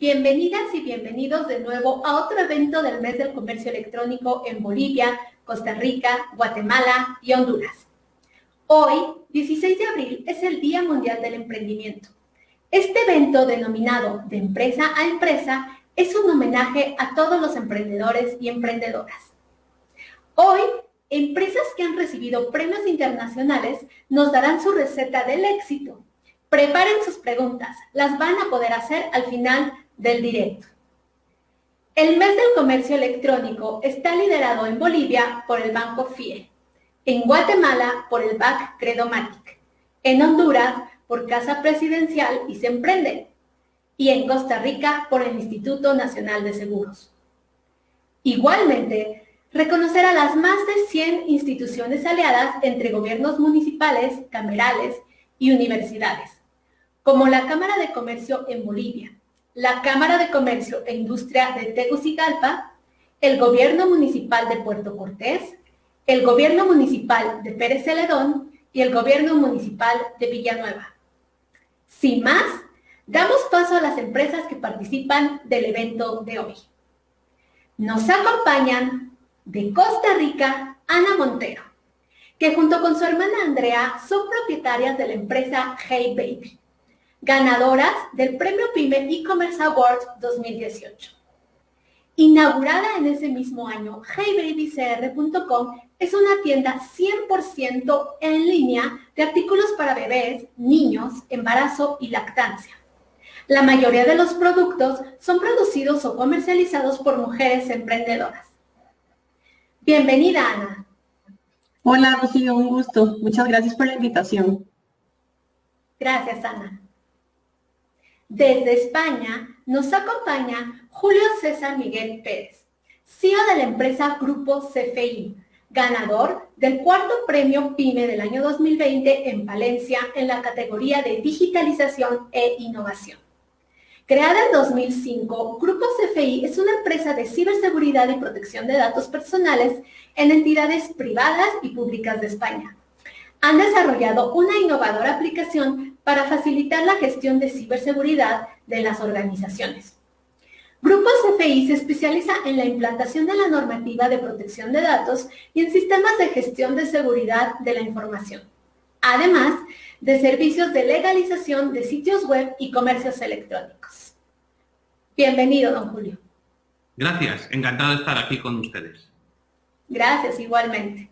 Bienvenidas y bienvenidos de nuevo a otro evento del mes del comercio electrónico en Bolivia, Costa Rica, Guatemala y Honduras. Hoy, 16 de abril, es el Día Mundial del Emprendimiento. Este evento, denominado De Empresa a Empresa, es un homenaje a todos los emprendedores y emprendedoras. Hoy, empresas que han recibido premios internacionales nos darán su receta del éxito. Preparen sus preguntas, las van a poder hacer al final del directo. El mes del comercio electrónico está liderado en Bolivia por el Banco FIE, en Guatemala por el BAC Credomatic, en Honduras por Casa Presidencial y Se Emprende, y en Costa Rica por el Instituto Nacional de Seguros. Igualmente, reconocer a las más de 100 instituciones aliadas entre gobiernos municipales, camerales y universidades, como la Cámara de Comercio en Bolivia, la Cámara de Comercio e Industria de Tegucigalpa, el Gobierno Municipal de Puerto Cortés, el Gobierno Municipal de Pérez Celedón y el Gobierno Municipal de Villanueva. Sin más, damos paso a las empresas que participan del evento de hoy. Nos acompañan de Costa Rica, Ana Montero, que junto con su hermana Andrea son propietarias de la empresa Hey Baby, ganadoras del Premio PYME E-Commerce Award 2018. Inaugurada en ese mismo año, heybabycr.com es una tienda 100% en línea de artículos para bebés, niños, embarazo y lactancia. La mayoría de los productos son producidos o comercializados por mujeres emprendedoras. Bienvenida, Ana. Hola, Rocío, un gusto. Muchas gracias por la invitación. Gracias, Ana. Desde España nos acompaña Julio César Miguel Pérez, CEO de la empresa Grupo CFI, ganador del cuarto premio PYME del año 2020 en Palencia en la categoría de Digitalización e Innovación. Creada en 2005, Grupo CFI es una empresa de ciberseguridad y protección de datos personales en entidades privadas y públicas de España. Han desarrollado una innovadora aplicación para facilitar la gestión de ciberseguridad de las organizaciones. Grupo CFI se especializa en la implantación de la normativa de protección de datos y en sistemas de gestión de seguridad de la información, además de servicios de legalización de sitios web y comercios electrónicos. Bienvenido, don Julio. Gracias, encantado de estar aquí con ustedes. Gracias, igualmente.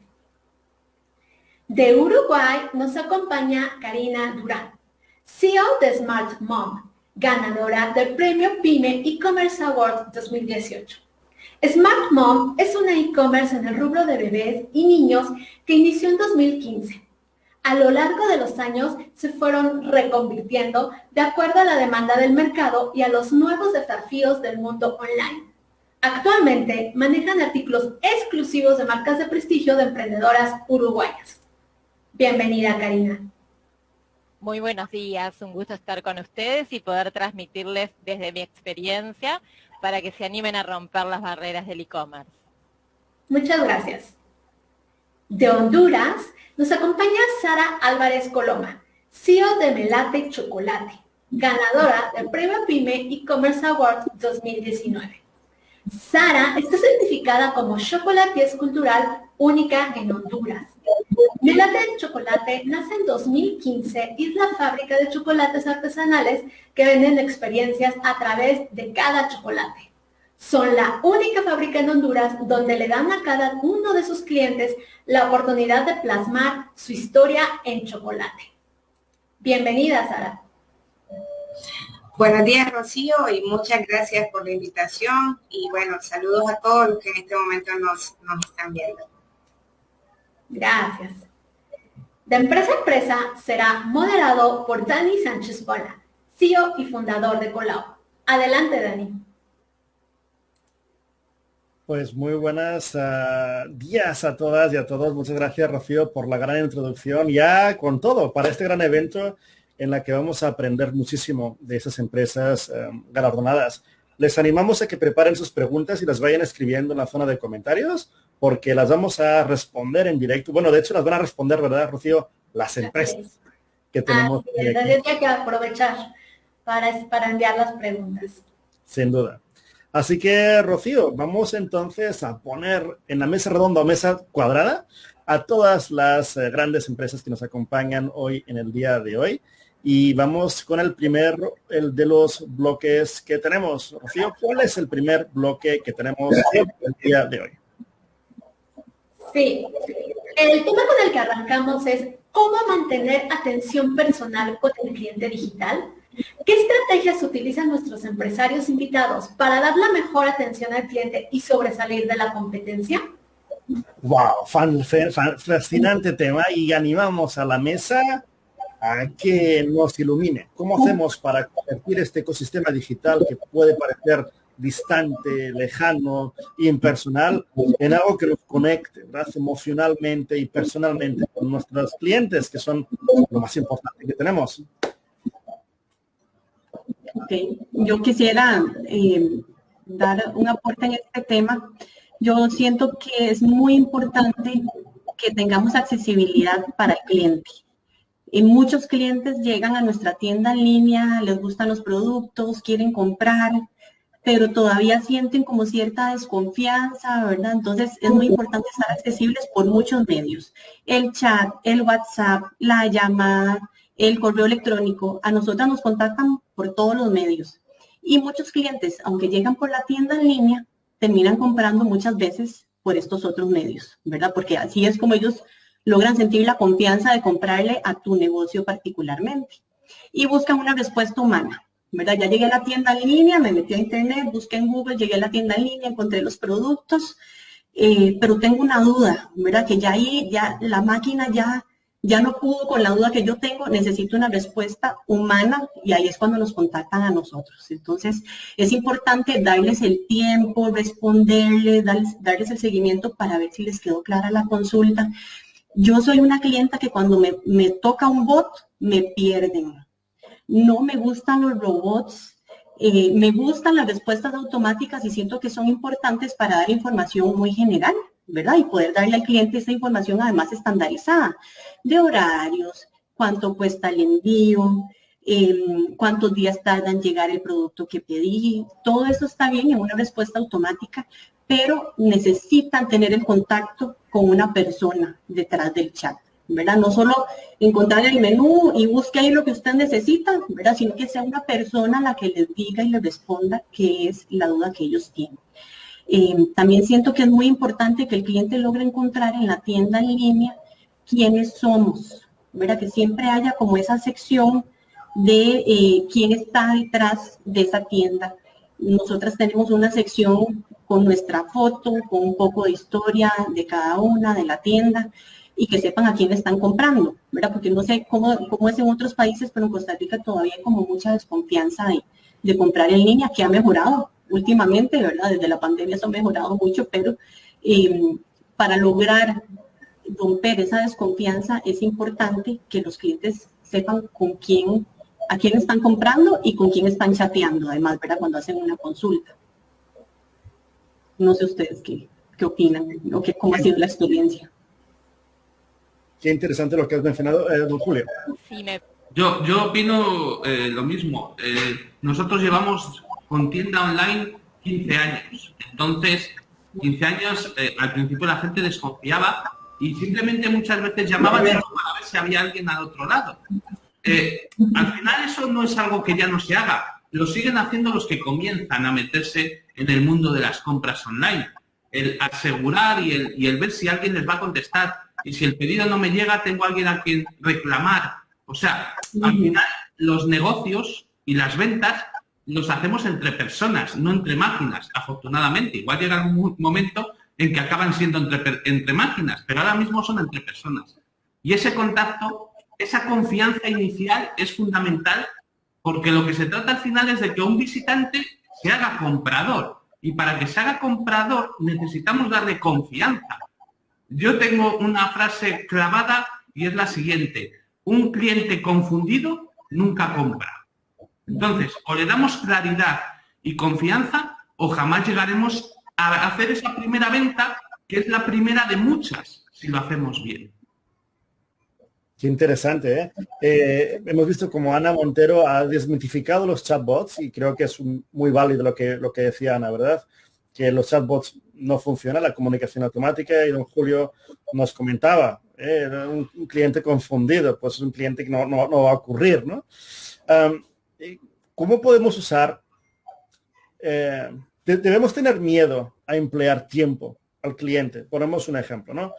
De Uruguay nos acompaña Karina Durán, CEO de Smart Mom, ganadora del Premio PYME E-Commerce Award 2018. Smart Mom es una e-commerce en el rubro de bebés y niños que inició en 2015. A lo largo de los años se fueron reconvirtiendo de acuerdo a la demanda del mercado y a los nuevos desafíos del mundo online. Actualmente manejan artículos exclusivos de marcas de prestigio de emprendedoras uruguayas. Bienvenida, Karina. Muy buenos días, un gusto estar con ustedes y poder transmitirles desde mi experiencia para que se animen a romper las barreras del e-commerce. Muchas gracias. De Honduras nos acompaña Sara Álvarez Coloma, CEO de Melate Chocolate, ganadora del Premio PYME E-Commerce Award 2019. Sara está certificada como chocolatier cultural única en Honduras. Melate Chocolate nace en 2015 y es la fábrica de chocolates artesanales que venden experiencias a través de cada chocolate. Son la única fábrica en Honduras donde le dan a cada uno de sus clientes la oportunidad de plasmar su historia en chocolate. Bienvenida, Sara. Buenos días, Rocío, y muchas gracias por la invitación. Y bueno, saludos a todos los que en este momento nos están viendo. Gracias. De empresa a empresa será moderado por Dani Sánchez Bola, CEO y fundador de Colao. Adelante, Dani. Pues muy buenos días a todas y a todos. Muchas gracias, Rocío, por la gran introducción. Ya con todo, para este gran evento en la que vamos a aprender muchísimo de esas empresas galardonadas. Les animamos a que preparen sus preguntas y las vayan escribiendo en la zona de comentarios, porque las vamos a responder en directo. Bueno, de hecho las van a responder, ¿verdad, Rocío? Las empresas que tenemos. Hay que aprovechar para enviar las preguntas. sin duda. Así que, Rocío, vamos entonces a poner en la mesa redonda o mesa cuadrada a todas las grandes empresas que nos acompañan hoy en el día de hoy. Y vamos con el de los bloques que tenemos. Rocío, ¿cuál es el primer bloque que tenemos el día de hoy? Sí, el tema con el que arrancamos es cómo mantener atención personal con el cliente digital. ¿Qué estrategias utilizan nuestros empresarios invitados para dar la mejor atención al cliente y sobresalir de la competencia? Wow, fascinante tema, y animamos a la mesa a que nos ilumine. ¿Cómo hacemos para convertir este ecosistema digital que puede parecer distante, lejano, impersonal, en algo que nos conecte, ¿verdad?, emocionalmente y personalmente con nuestros clientes, que son lo más importante que tenemos? Okay. Yo quisiera dar un aporte en este tema. Yo siento que es muy importante que tengamos accesibilidad para el cliente. Y muchos clientes llegan a nuestra tienda en línea, les gustan los productos, quieren comprar, pero todavía sienten como cierta desconfianza, ¿verdad? Entonces es muy importante estar accesibles por muchos medios. El chat, el WhatsApp, la llamada, el correo electrónico. A nosotros nos contactan por todos los medios. Y muchos clientes, aunque llegan por la tienda en línea, terminan comprando muchas veces por estos otros medios, ¿verdad? Porque así es como ellos logran sentir la confianza de comprarle a tu negocio particularmente. Y buscan una respuesta humana, ¿verdad? Ya llegué a la tienda en línea, me metí a internet, busqué en Google, llegué a la tienda en línea, encontré los productos, pero tengo una duda, ¿verdad? Que ya ahí, ya la máquina ya no pudo con la duda que yo tengo, necesito una respuesta humana, y ahí es cuando nos contactan a nosotros. Entonces, es importante darles el tiempo, responderles, darles el seguimiento para ver si les quedó clara la consulta. Yo soy una clienta que cuando me toca un bot, me pierden. No me gustan los robots, me gustan las respuestas automáticas y siento que son importantes para dar información muy general, ¿verdad? Y poder darle al cliente esa información además estandarizada, de horarios, cuánto cuesta el envío, cuántos días tarda en llegar el producto que pedí. Todo eso está bien en una respuesta automática, pero necesitan tener el contacto con una persona detrás del chat, ¿verdad? No solo encontrar el menú y busque ahí lo que usted necesita, ¿verdad? Sino que sea una persona la que les diga y les responda qué es la duda que ellos tienen. También siento que es muy importante que el cliente logre encontrar en la tienda en línea quiénes somos, ¿verdad? Que siempre haya como esa sección de quién está detrás de esa tienda. Nosotras tenemos una sección con nuestra foto, con un poco de historia de cada una de la tienda, y que sepan a quién están comprando, ¿verdad? Porque no sé cómo es en otros países, pero en Costa Rica todavía hay como mucha desconfianza de comprar en línea, que ha mejorado últimamente, ¿verdad? Desde la pandemia se ha mejorado mucho, pero para lograr romper esa desconfianza es importante que los clientes sepan a quién están comprando y con quién están chateando, además, ¿verdad? Cuando hacen una consulta. No sé ustedes qué opinan o cómo ha sido la experiencia. Qué interesante lo que has mencionado, don Julio. Sí, Yo opino lo mismo. Nosotros llevamos con tienda online 15 años. Entonces, 15 años, al principio la gente desconfiaba y simplemente muchas veces llamaban para ver si había alguien al otro lado. Al final eso no es algo que ya no se haga. Lo siguen haciendo los que comienzan a meterse en el mundo de las compras online. El asegurar y el ver si alguien les va a contestar. Y si el pedido no me llega, tengo a alguien a quien reclamar. O sea, al final los negocios y las ventas los hacemos entre personas, no entre máquinas, afortunadamente. Igual llega un momento en que acaban siendo entre máquinas, pero ahora mismo son entre personas. Y ese contacto, esa confianza inicial es fundamental, porque lo que se trata al final es de que un visitante se haga comprador. Y para que se haga comprador necesitamos darle confianza. Yo tengo una frase clavada y es la siguiente: un cliente confundido nunca compra. Entonces, o le damos claridad y confianza o jamás llegaremos a hacer esa primera venta, que es la primera de muchas, si lo hacemos bien. Qué interesante, ¿eh? Hemos visto como Ana Montero ha desmitificado los chatbots y creo que es muy válido lo que decía Ana, ¿verdad? Que los chatbots no funcionan, la comunicación automática, y don Julio nos comentaba, era un cliente confundido, pues es un cliente que no va a ocurrir, ¿no? ¿Cómo podemos usar? Debemos tener miedo a emplear tiempo al cliente. Ponemos un ejemplo, ¿no?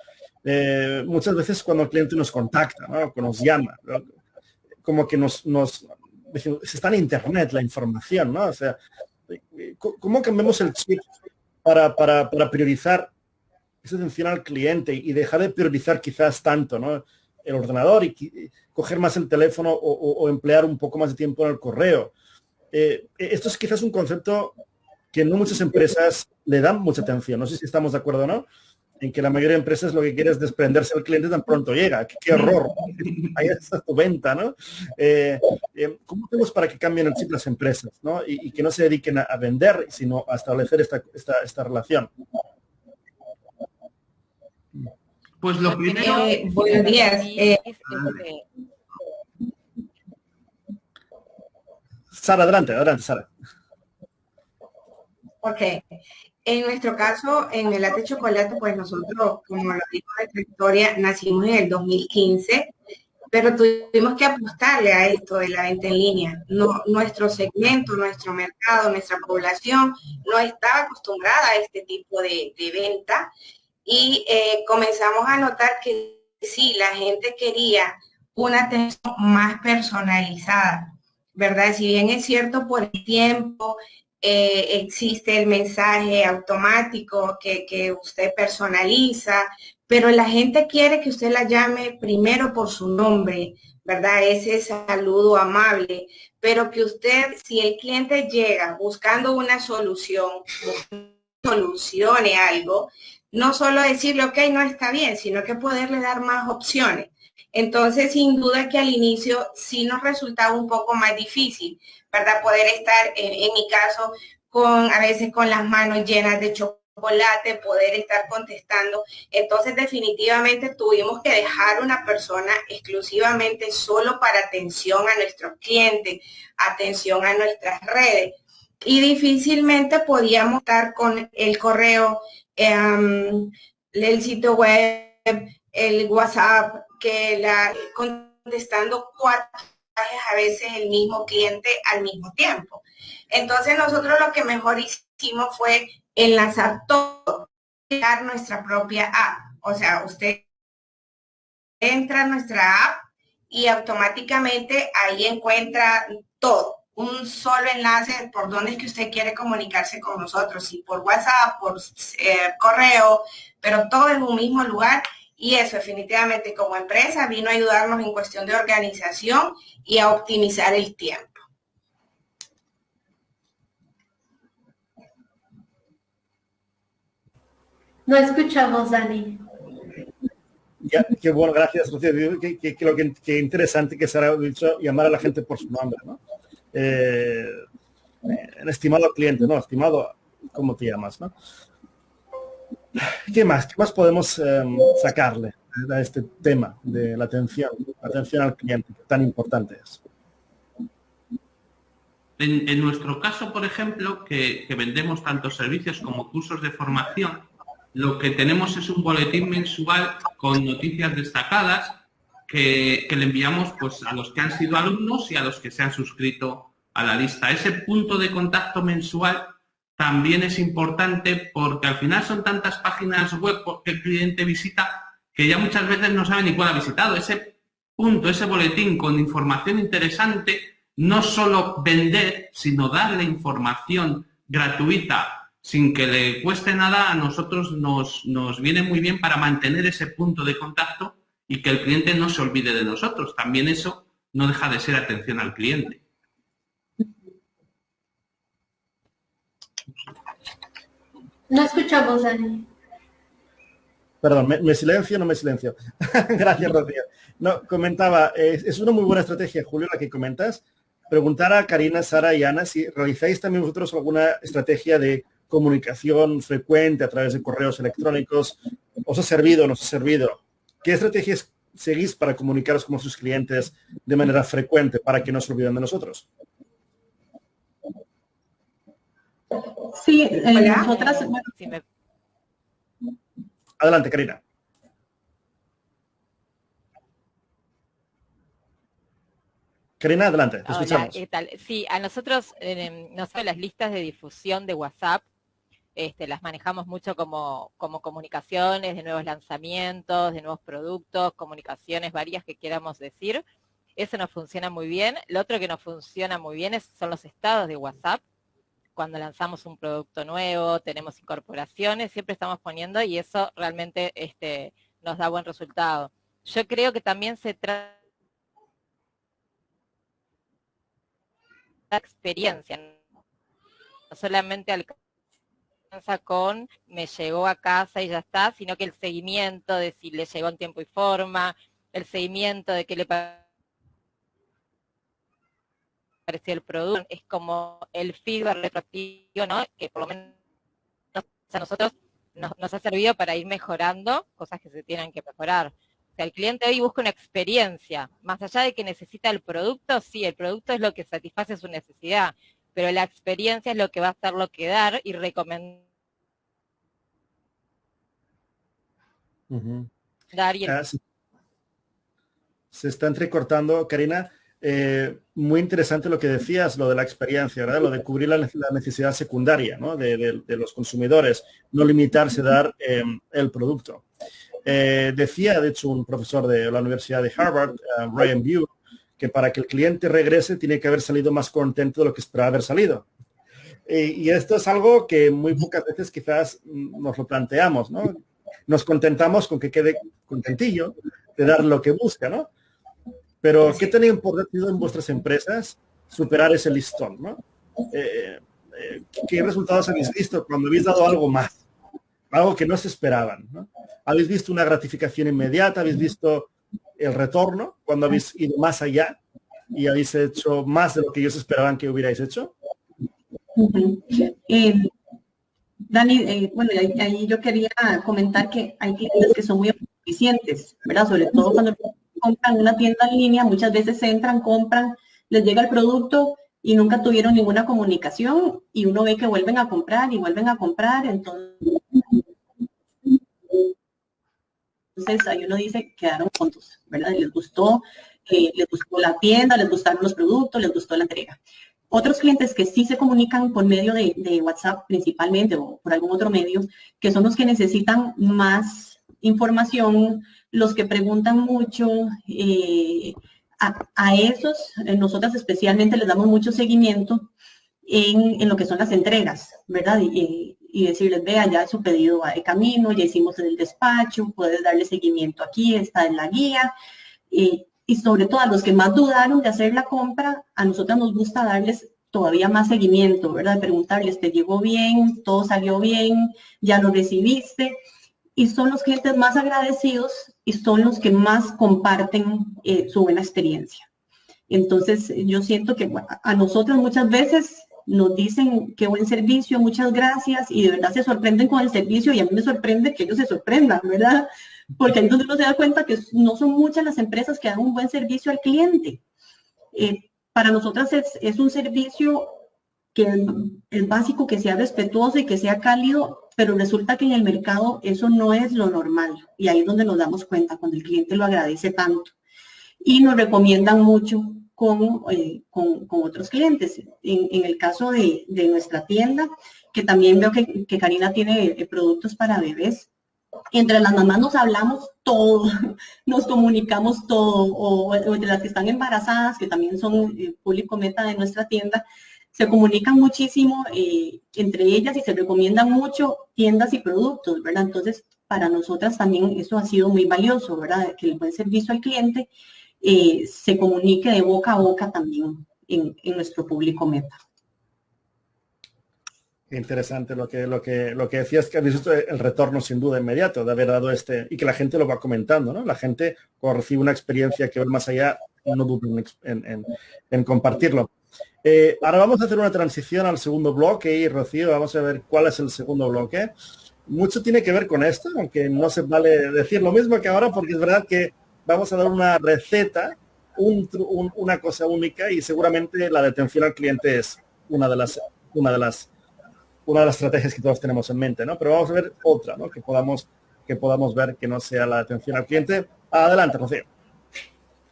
Muchas veces cuando el cliente nos contacta, ¿no? Nos llama, ¿no? Como que está en internet la información, ¿no? O sea, ¿cómo cambiamos el chip para priorizar esa atención al cliente y dejar de priorizar quizás tanto, ¿no? El ordenador y coger más el teléfono o emplear un poco más de tiempo en el correo? Esto es quizás un concepto que no muchas empresas le dan mucha atención. No sé si estamos de acuerdo o no, en que la mayoría de empresas lo que quiere es desprenderse del cliente tan pronto llega. ¡Qué horror! Ahí está tu venta, ¿no? ¿Cómo hacemos para que cambien el chip las empresas, ¿no? Y que no se dediquen a vender, sino a establecer esta relación? Pues lo primero... Buenos días. Sara, adelante, Sara. Ok. En nuestro caso, en el Latte Chocolate, pues nosotros, como lo dijo nuestra historia, nacimos en el 2015, pero tuvimos que apostarle a esto de la venta en línea. Nuestro segmento, nuestro mercado, nuestra población no estaba acostumbrada a este tipo de venta, y comenzamos a notar que sí, la gente quería una atención más personalizada, ¿verdad? Si bien es cierto, por el tiempo existe el mensaje automático que usted personaliza, pero la gente quiere que usted la llame primero por su nombre, ¿verdad? Ese saludo amable, pero que usted, si el cliente llega buscando una solución, solucione algo, no solo decirle, ok, no está bien, sino que poderle dar más opciones. Entonces, sin duda que al inicio sí nos resultaba un poco más difícil, ¿verdad? Poder estar, en mi caso, a veces con las manos llenas de chocolate, poder estar contestando. Entonces, definitivamente tuvimos que dejar una persona exclusivamente solo para atención a nuestros clientes, atención a nuestras redes. Y difícilmente podíamos estar con el correo, el sitio web, el WhatsApp, contestando 4 mensajes a veces el mismo cliente al mismo tiempo. Entonces nosotros lo que mejor hicimos fue enlazar todo, crear nuestra propia app. O sea, usted entra a nuestra app y automáticamente ahí encuentra todo. Un solo enlace por donde es que usted quiere comunicarse con nosotros, si por WhatsApp, por correo, pero todo en un mismo lugar. Y eso definitivamente como empresa vino a ayudarnos en cuestión de organización y a optimizar el tiempo. No escuchamos, Dani. Ya, qué bueno, gracias, Rocío. Qué interesante que Sara ha dicho llamar a la gente por su nombre, ¿no? Estimado cliente, ¿no? Estimado, ¿cómo te llamas, no? ¿Qué más podemos sacarle a este tema de la atención al cliente, que tan importante es? En nuestro caso, por ejemplo, que vendemos tanto servicios como cursos de formación, lo que tenemos es un boletín mensual con noticias destacadas que le enviamos pues, a los que han sido alumnos y a los que se han suscrito a la lista. Ese punto de contacto mensual también es importante porque al final son tantas páginas web que el cliente visita que ya muchas veces no sabe ni cuál ha visitado. Ese punto, ese boletín con información interesante, no solo vender, sino darle información gratuita sin que le cueste nada, a nosotros nos viene muy bien para mantener ese punto de contacto y que el cliente no se olvide de nosotros. También eso no deja de ser atención al cliente. No escuchamos, Dani. Perdón, ¿me silencio o no me silencio? Gracias, Rocío. No, comentaba, es una muy buena estrategia, Julio, la que comentas. Preguntar a Karina, Sara y Ana si realizáis también vosotros alguna estrategia de comunicación frecuente a través de correos electrónicos. ¿Os ha servido o no os ha servido? ¿Qué estrategias seguís para comunicaros con vuestros clientes de manera frecuente para que no se olviden de nosotros? Sí, Hola. nosotras, bueno, Si me- Adelante, Karina. Karina, adelante, te Hola, escuchamos. ¿qué tal? Sí, a nosotros, nosotros las listas de difusión de WhatsApp, las manejamos mucho como comunicaciones de nuevos lanzamientos, de nuevos productos, comunicaciones varias que queramos decir. Eso nos funciona muy bien. Lo otro que nos funciona muy bien son los estados de WhatsApp. Cuando lanzamos un producto nuevo, tenemos incorporaciones, siempre estamos poniendo y eso realmente nos da buen resultado. Yo creo que también se trata de experiencia, no solamente alcanza con me llegó a casa y ya está, sino que el seguimiento de si le llegó en tiempo y forma, el seguimiento de qué le pareció el producto, es como el feedback retroactivo, ¿no? Que por lo menos a nosotros nos ha servido para ir mejorando cosas que se tienen que mejorar. O sea, el cliente hoy busca una experiencia, más allá de que necesita el producto, sí, el producto es lo que satisface su necesidad, pero la experiencia es lo que va a ser lo que dar y recomendar. Y el Se está entrecortando, Karina. Muy interesante lo que decías, lo de la experiencia, ¿verdad? Lo de cubrir la necesidad secundaria, ¿no? de los consumidores, no limitarse a dar el producto. Decía, de hecho, un profesor de la Universidad de Harvard, Ryan Bew, que para que el cliente regrese tiene que haber salido más contento de lo que esperaba haber salido. Y esto es algo que muy pocas veces quizás nos lo planteamos, ¿no? Nos contentamos con que quede contentillo de dar lo que busca, ¿no? Pero ¿qué tan importante en vuestras empresas superar ese listón, ¿no? ¿Qué resultados habéis visto cuando habéis dado algo más? Algo que no se esperaban, ¿no? ¿Habéis visto una gratificación inmediata? ¿Habéis visto el retorno cuando habéis ido más allá y habéis hecho más de lo que ellos esperaban que hubierais hecho? Dani, bueno, ahí yo quería comentar que hay clientes que son muy eficientes, ¿verdad? Sobre todo cuando compran una tienda en línea, muchas veces entran, compran, les llega el producto y nunca tuvieron ninguna comunicación y uno ve que vuelven a comprar y vuelven a comprar, entonces ahí uno dice, quedaron contentos, ¿verdad? Les gustó la tienda, les gustaron los productos, les gustó la entrega. Otros clientes que sí se comunican por medio de WhatsApp principalmente o por algún otro medio, que son los que necesitan más información, los que preguntan mucho, a esos, nosotras especialmente les damos mucho seguimiento en lo que son las entregas, ¿verdad? Y decirles, vea, ya su pedido va de camino, ya hicimos el despacho, puedes darle seguimiento aquí, está en la guía. Y sobre todo a los que más dudaron de hacer la compra, a nosotros nos gusta darles todavía más seguimiento, ¿verdad? Preguntarles, ¿te llegó bien? ¿Todo salió bien? ¿Ya lo recibiste? Y son los clientes más agradecidos y son los que más comparten su buena experiencia. Entonces, yo siento que a nosotros muchas veces nos dicen qué buen servicio, muchas gracias, y de verdad se sorprenden con el servicio y a mí me sorprende que ellos se sorprendan, ¿verdad? Porque ahí entonces uno se da cuenta que no son muchas las empresas que dan un buen servicio al cliente. Para nosotras es un servicio que es básico, que sea respetuoso y que sea cálido, pero resulta que en el mercado eso no es lo normal. Y ahí es donde nos damos cuenta, cuando el cliente lo agradece tanto. Y nos recomiendan mucho con otros clientes. En el caso de nuestra tienda, que también veo que Karina tiene productos para bebés, entre las mamás nos hablamos todo, nos comunicamos todo, o entre las que están embarazadas, que también son público meta de nuestra tienda, se comunican muchísimo entre ellas y se recomiendan mucho tiendas y productos, ¿verdad? Entonces, para nosotras también eso ha sido muy valioso, ¿verdad? Que el buen servicio al cliente se comunique de boca a boca también en nuestro público meta. Interesante lo que decías, que habéis visto el retorno sin duda inmediato de haber dado y que la gente lo va comentando, ¿no? La gente cuando recibe una experiencia que va más allá, no duden en compartirlo. Ahora vamos a hacer una transición al segundo bloque y Rocío, vamos a ver cuál es el segundo bloque. Mucho tiene que ver con esto, aunque no se vale decir lo mismo que ahora, porque es verdad que vamos a dar una receta, una cosa única, y seguramente la de atención al cliente es una de las estrategias que todos tenemos en mente, ¿no? Pero vamos a ver otra, ¿no? Que podamos ver que no sea la atención al cliente. Adelante, Rocío.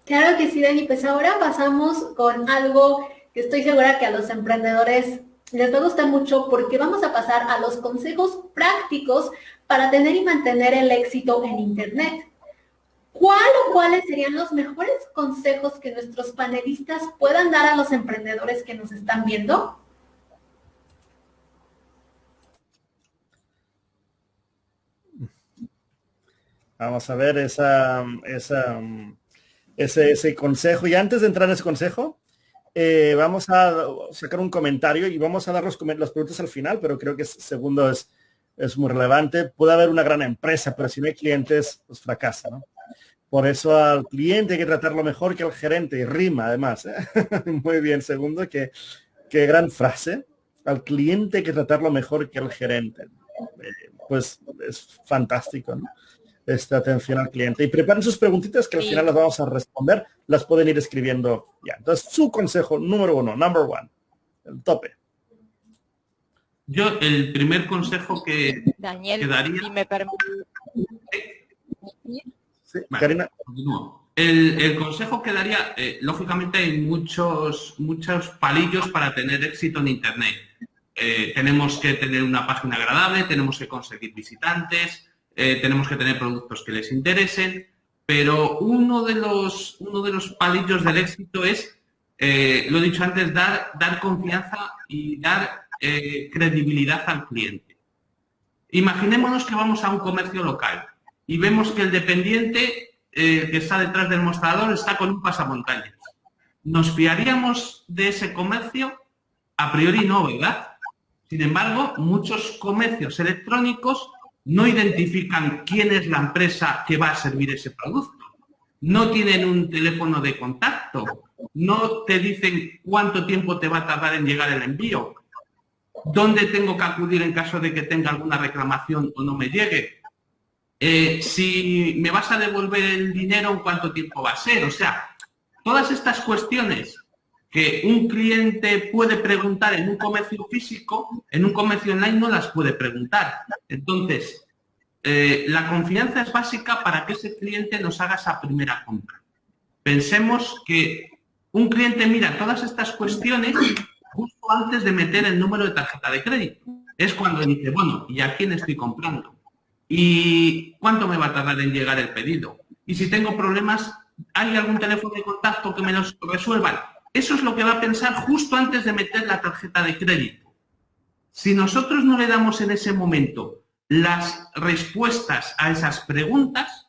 Claro que sí, Dani. Pues ahora pasamos con algo que estoy segura que a los emprendedores les va a gustar mucho, porque vamos a pasar a los consejos prácticos para tener y mantener el éxito en Internet. ¿Cuáles serían los mejores consejos que nuestros panelistas puedan dar a los emprendedores que nos están viendo? Vamos a ver ese consejo. Y antes de entrar en ese consejo, vamos a sacar un comentario y vamos a dar los preguntas al final, pero creo que segundo es muy relevante. Puede haber una gran empresa, pero si no hay clientes, pues fracasa, ¿no? Por eso al cliente hay que tratarlo mejor que al gerente, y rima además, ¿eh? Muy bien, segundo, qué gran frase. Al cliente hay que tratarlo mejor que al gerente. Pues es fantástico, ¿no? Esta atención al cliente. Y preparen sus preguntitas que al final las vamos a responder. Las pueden ir escribiendo ya. Entonces, su consejo número 1, number 1, el tope. Yo, el primer consejo que daría... si me permite. Sí, vale, Karina. Continúo. El consejo que daría, lógicamente hay muchos palillos para tener éxito en Internet. Tenemos que tener una página agradable, tenemos que conseguir visitantes, tenemos que tener productos que les interesen, pero uno de los palillos del éxito es, lo he dicho antes, dar confianza y dar credibilidad al cliente. Imaginémonos que vamos a un comercio local y vemos que el dependiente que está detrás del mostrador está con un pasamontañas. ¿Nos fiaríamos de ese comercio? A priori no, ¿verdad? Sin embargo, muchos comercios electrónicos no identifican quién es la empresa que va a servir ese producto. No tienen un teléfono de contacto. No te dicen cuánto tiempo te va a tardar en llegar el envío. ¿Dónde tengo que acudir en caso de que tenga alguna reclamación o no me llegue? Si me vas a devolver el dinero, ¿en cuánto tiempo va a ser? O sea, todas estas cuestiones que un cliente puede preguntar en un comercio físico, en un comercio online no las puede preguntar. Entonces, la confianza es básica para que ese cliente nos haga esa primera compra. Pensemos que un cliente mira todas estas cuestiones justo antes de meter el número de tarjeta de crédito. Es cuando dice, bueno, ¿y a quién estoy comprando? ¿Y cuánto me va a tardar en llegar el pedido? Y si tengo problemas, ¿hay algún teléfono de contacto que me los resuelvan? Eso es lo que va a pensar justo antes de meter la tarjeta de crédito. Si nosotros no le damos en ese momento las respuestas a esas preguntas,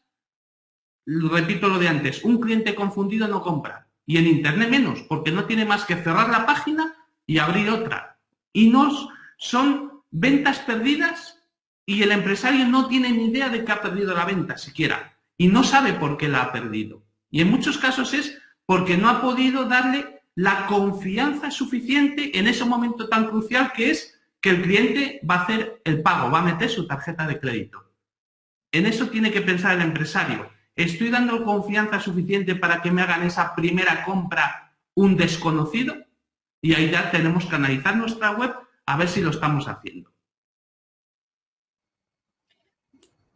repito lo de antes, un cliente confundido no compra. Y en Internet menos, porque no tiene más que cerrar la página y abrir otra. Y son ventas perdidas y el empresario no tiene ni idea de que ha perdido la venta siquiera. Y no sabe por qué la ha perdido. Y en muchos casos es porque no ha podido darle la confianza suficiente en ese momento tan crucial que es que el cliente va a hacer el pago, va a meter su tarjeta de crédito. En eso tiene que pensar el empresario. ¿Estoy dando confianza suficiente para que me hagan esa primera compra un desconocido? Y ahí ya tenemos que analizar nuestra web a ver si lo estamos haciendo.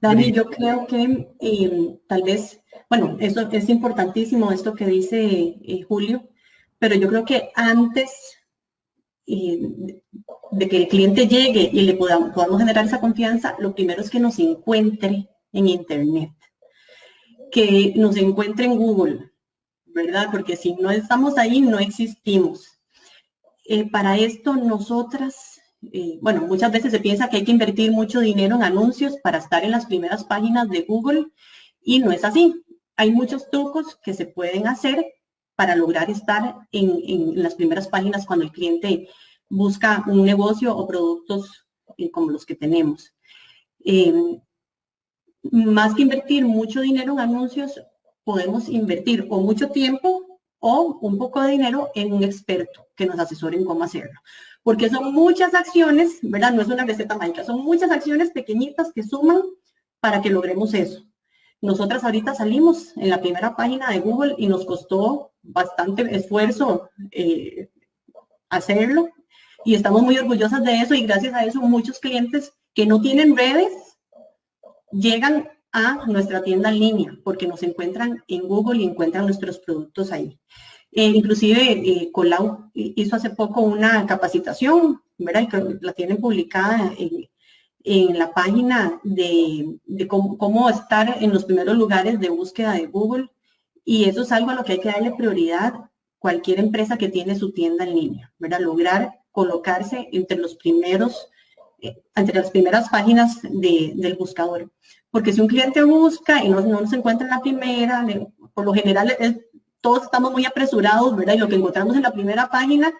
Dani, yo creo que tal vez, bueno, eso es importantísimo esto que dice Julio, pero yo creo que antes de que el cliente llegue y le podamos generar esa confianza, lo primero es que nos encuentre en Internet, que nos encuentre en Google, ¿verdad? Porque si no estamos ahí, no existimos. Para esto, nosotras, bueno, muchas veces se piensa que hay que invertir mucho dinero en anuncios para estar en las primeras páginas de Google y no es así. Hay muchos trucos que se pueden hacer para lograr estar en las primeras páginas cuando el cliente busca un negocio o productos como los que tenemos. Más que invertir mucho dinero en anuncios, podemos invertir o mucho tiempo o un poco de dinero en un experto que nos asesore en cómo hacerlo. Porque son muchas acciones, ¿verdad? No es una receta mágica, son muchas acciones pequeñitas que suman para que logremos eso. Nosotras ahorita salimos en la primera página de Google y nos costó bastante esfuerzo hacerlo y estamos muy orgullosas de eso y gracias a eso muchos clientes que no tienen redes llegan a nuestra tienda en línea porque nos encuentran en Google y encuentran nuestros productos ahí. Inclusive Colau hizo hace poco una capacitación, ¿verdad? Y que la tienen publicada en la página de cómo estar en los primeros lugares de búsqueda de Google y eso es algo a lo que hay que darle prioridad cualquier empresa que tiene su tienda en línea, ¿verdad? Lograr colocarse entre los primeros, entre las primeras páginas del buscador. Porque si un cliente busca y no se encuentra en la primera, por lo general todos estamos muy apresurados, ¿verdad? Y lo que encontramos en la primera página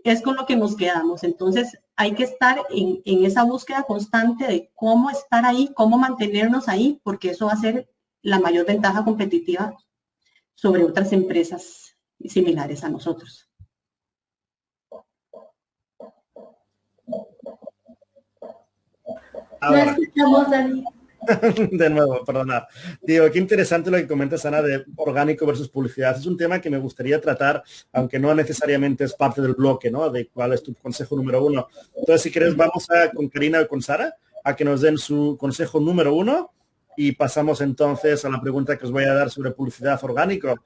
es con lo que nos quedamos. Entonces hay que estar en esa búsqueda constante de cómo estar ahí, cómo mantenernos ahí, porque eso va a ser la mayor ventaja competitiva sobre otras empresas similares a nosotros. No escuchamos, Dani. De nuevo, perdona. Digo, qué interesante lo que comentas, Ana, de orgánico versus publicidad. Es un tema que me gustaría tratar, aunque no necesariamente es parte del bloque, ¿no? De cuál es tu consejo número 1. Entonces, si quieres, vamos con Karina o con Sara a que nos den su consejo número 1 y pasamos entonces a la pregunta que os voy a dar sobre publicidad orgánico.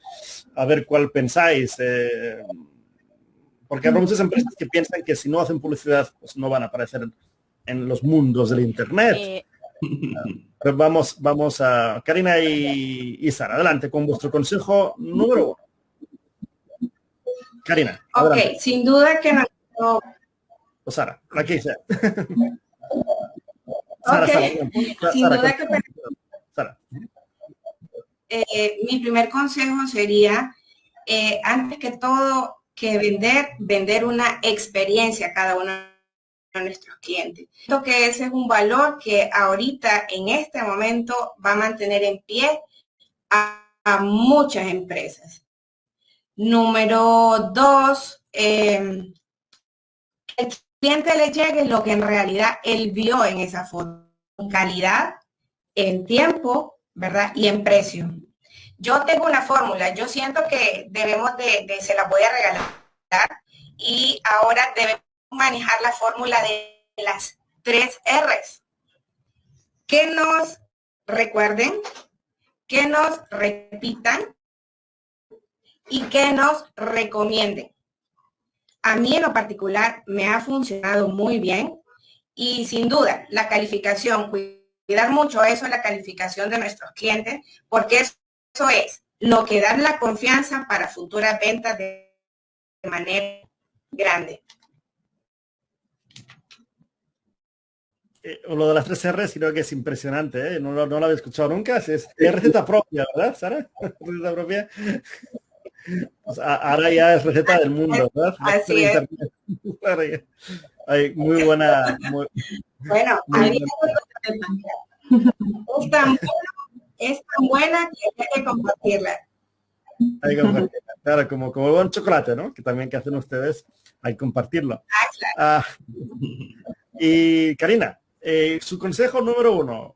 A ver cuál pensáis. Porque hay muchas empresas que piensan que si no hacen publicidad, pues no van a aparecer en los mundos del Internet. Pero vamos a Karina y Sara, adelante con vuestro consejo número 1. Karina, adelante. Ok, sin duda que no. O Sara, aquí sea. Sara, sin Sara, duda que Sara. Mi primer consejo sería, antes que todo, que vender una experiencia a cada uno de nuestros clientes. Creo que ese es un valor que ahorita, en este momento, va a mantener en pie a muchas empresas. Número 2, el cliente le llegue lo que en realidad él vio en esa foto, en calidad, en tiempo, ¿verdad? Y en precio. Yo tengo una fórmula, yo siento que debemos se la voy a regalar y ahora debemos manejar la fórmula de las 3 R's. Que nos recuerden, que nos repitan y que nos recomienden. A mí en lo particular me ha funcionado muy bien y sin duda la calificación, cuidar mucho eso, la calificación de nuestros clientes, porque eso es lo que da la confianza para futuras ventas de manera grande. Lo de las 3 R's creo que es impresionante, ¿eh? No lo había escuchado nunca. Es receta propia, ¿verdad, Sara? Receta propia. Pues ahora ya es receta del mundo, ¿verdad? Así es. Ay, muy buena. Bueno, es tan buena que hay que compartirla. Hay que compartirla. Claro, como buen chocolate, ¿no? Que también que hacen ustedes, hay que compartirlo. Claro. Y Karina, su consejo número 1,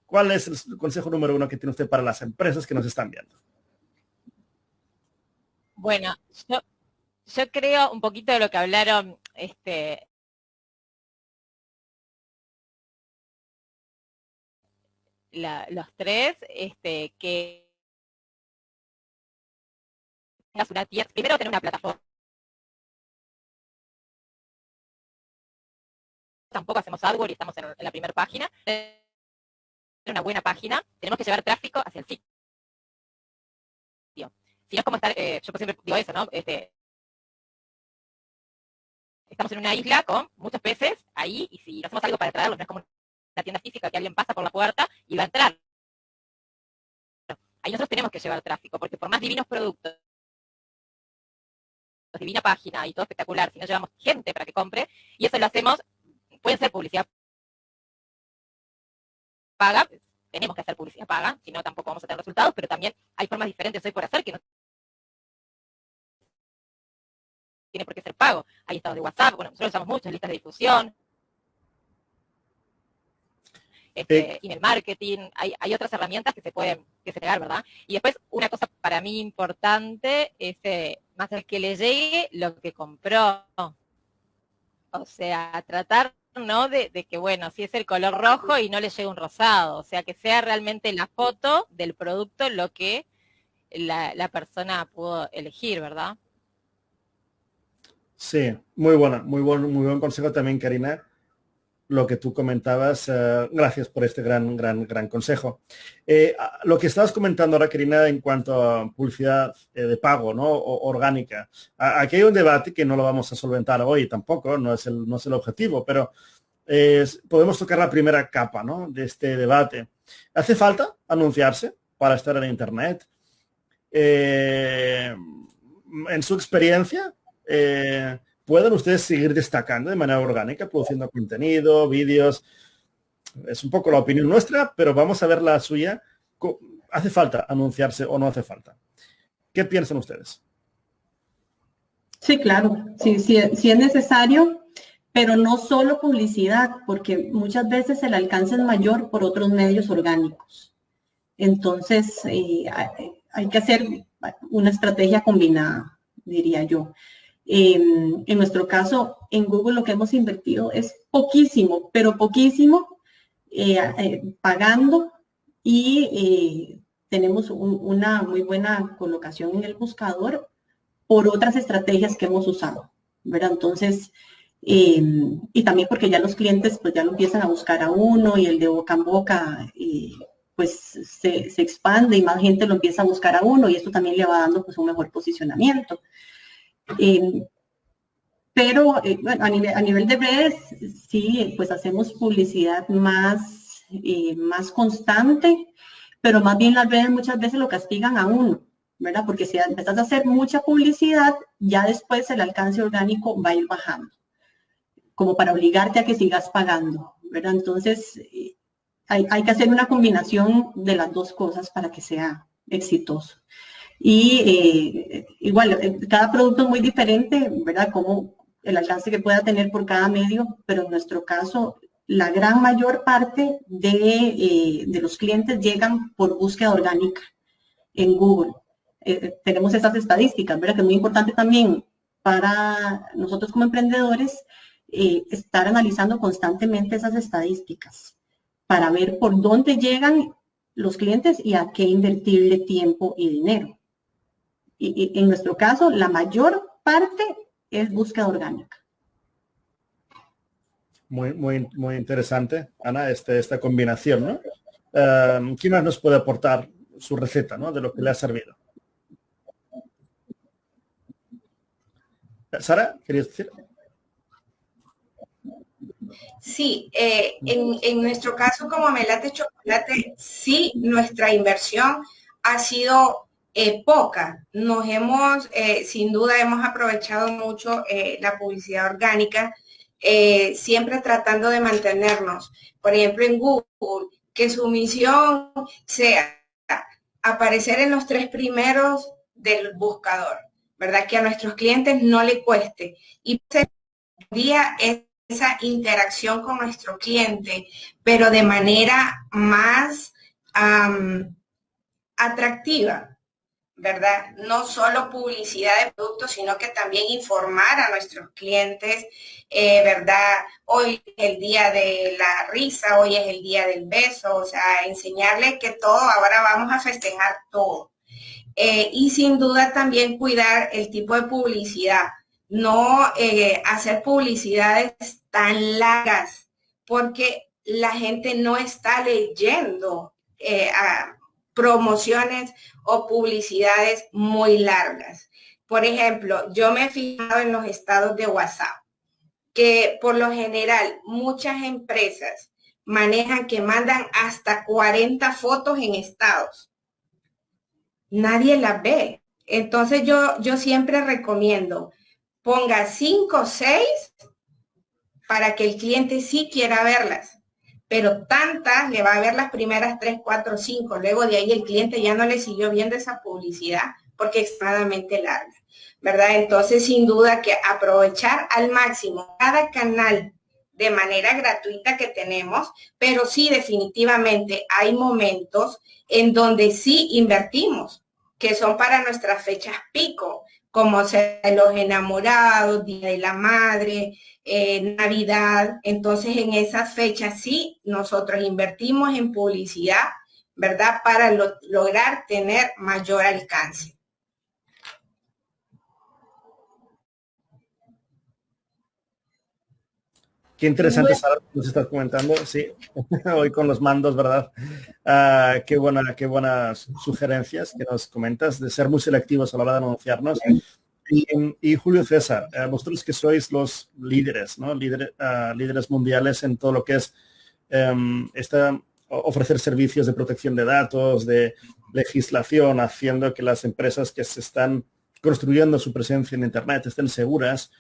¿cuál es el consejo número 1 que tiene usted para las empresas que nos están viendo? Bueno, yo creo un poquito de lo que hablaron los tres, que tengas una tienda, primero tener una plataforma. Tampoco hacemos AdWords y estamos en la primera página. Tener una buena página, tenemos que llevar tráfico hacia el sitio. Si no es como estar, yo siempre digo eso, ¿no? Estamos en una isla con muchos peces ahí y si no hacemos algo para atraerlos, no es como una tienda física que alguien pasa por la puerta y va a entrar. Ahí nosotros tenemos que llevar tráfico, porque por más divinos productos, divina página y todo espectacular, si no llevamos gente para que compre, y eso lo hacemos, puede ser publicidad paga, tenemos que hacer publicidad paga, si no tampoco vamos a tener resultados, pero también hay formas diferentes hoy por hacer que no tiene por qué ser pago. Hay estados de WhatsApp, bueno, nosotros usamos muchas listas de difusión. email marketing, hay otras herramientas que se pueden pegar, ¿verdad? Y después, una cosa para mí importante es más el que le llegue lo que compró. O sea, tratar, ¿no? De que, bueno, si es el color rojo y no le llega un rosado, o sea, que sea realmente la foto del producto lo que la persona pudo elegir, ¿verdad? Sí, muy buena, muy buen consejo también, Karina. Lo que tú comentabas, gracias por este gran consejo. Lo que estabas comentando ahora, Karina, en cuanto a publicidad de pago, ¿no? Orgánica. Aquí hay un debate que no lo vamos a solventar hoy tampoco, no es el objetivo, pero podemos tocar la primera capa, ¿no? De este debate. ¿Hace falta anunciarse para estar en Internet? En su experiencia, ¿pueden ustedes seguir destacando de manera orgánica, produciendo contenido, vídeos? Es un poco la opinión nuestra, pero vamos a ver la suya. ¿Hace falta anunciarse o no hace falta? ¿Qué piensan ustedes? Sí, claro, sí es necesario, pero no solo publicidad, porque muchas veces el alcance es mayor por otros medios orgánicos. Entonces, hay que hacer una estrategia combinada, diría yo. En nuestro caso, en Google lo que hemos invertido es poquísimo, pero poquísimo, pagando, y tenemos una muy buena colocación en el buscador por otras estrategias que hemos usado, ¿verdad? Entonces, y también porque ya los clientes pues ya lo empiezan a buscar a uno, y el de boca en boca pues se expande y más gente lo empieza a buscar a uno, y esto también le va dando pues un mejor posicionamiento. Pero bueno, a nivel de redes, sí, pues hacemos publicidad más constante, pero más bien las redes muchas veces lo castigan a uno, ¿verdad? Porque si empezás a hacer mucha publicidad, ya después el alcance orgánico va a ir bajando, como para obligarte a que sigas pagando, ¿verdad? Entonces, hay que hacer una combinación de las dos cosas para que sea exitoso. Y igual, cada producto es muy diferente, ¿verdad? Como el alcance que pueda tener por cada medio, pero en nuestro caso, la gran mayor parte de los clientes llegan por búsqueda orgánica en Google. Tenemos esas estadísticas, ¿verdad? Que es muy importante también para nosotros como emprendedores estar analizando constantemente esas estadísticas para ver por dónde llegan los clientes y a qué invertirle tiempo y dinero. Y en nuestro caso, la mayor parte es búsqueda orgánica. Muy interesante, Ana, esta combinación, ¿no? ¿Quién más nos puede aportar su receta, ¿no? De lo que le ha servido? Sara, ¿querías decir? Sí, en nuestro caso como Melate Chocolate, sí, nuestra inversión ha sido poca. Sin duda hemos aprovechado mucho la publicidad orgánica, siempre tratando de mantenernos, por ejemplo, en Google, que su misión sea aparecer en los 3 primeros del buscador, ¿verdad? Que a nuestros clientes no le cueste. Y día esa interacción con nuestro cliente, pero de manera más atractiva, ¿verdad? No solo publicidad de productos, sino que también informar a nuestros clientes, ¿verdad? Hoy es el día de la risa, hoy es el día del beso, o sea, enseñarles que todo, ahora vamos a festejar todo. Y sin duda también cuidar el tipo de publicidad, no hacer publicidades tan largas, porque la gente no está leyendo promociones o publicidades muy largas. Por ejemplo, yo me he fijado en los estados de WhatsApp, que por lo general muchas empresas manejan que mandan hasta 40 fotos en estados. Nadie las ve. Entonces yo siempre recomiendo, ponga 5 o 6 para que el cliente sí quiera verlas, pero tantas le va a ver las primeras 3, 4, 5, luego de ahí el cliente ya no le siguió viendo esa publicidad porque es extremadamente larga, ¿verdad? Entonces, sin duda que aprovechar al máximo cada canal de manera gratuita que tenemos, pero sí definitivamente hay momentos en donde sí invertimos, que son para nuestras fechas pico, como ser los enamorados, Día de la Madre, Navidad. Entonces en esas fechas sí nosotros invertimos en publicidad, ¿verdad? Para lograr tener mayor alcance. Qué interesante, Sara, nos estás comentando. Sí, hoy con los mandos, ¿verdad? Qué buenas sugerencias que nos comentas de ser muy selectivos a la hora de anunciarnos. Y Julio César, vosotros que sois los líderes, ¿no? Líderes mundiales en todo lo que es ofrecer servicios de protección de datos, de legislación, haciendo que las empresas que se están construyendo su presencia en Internet estén seguras.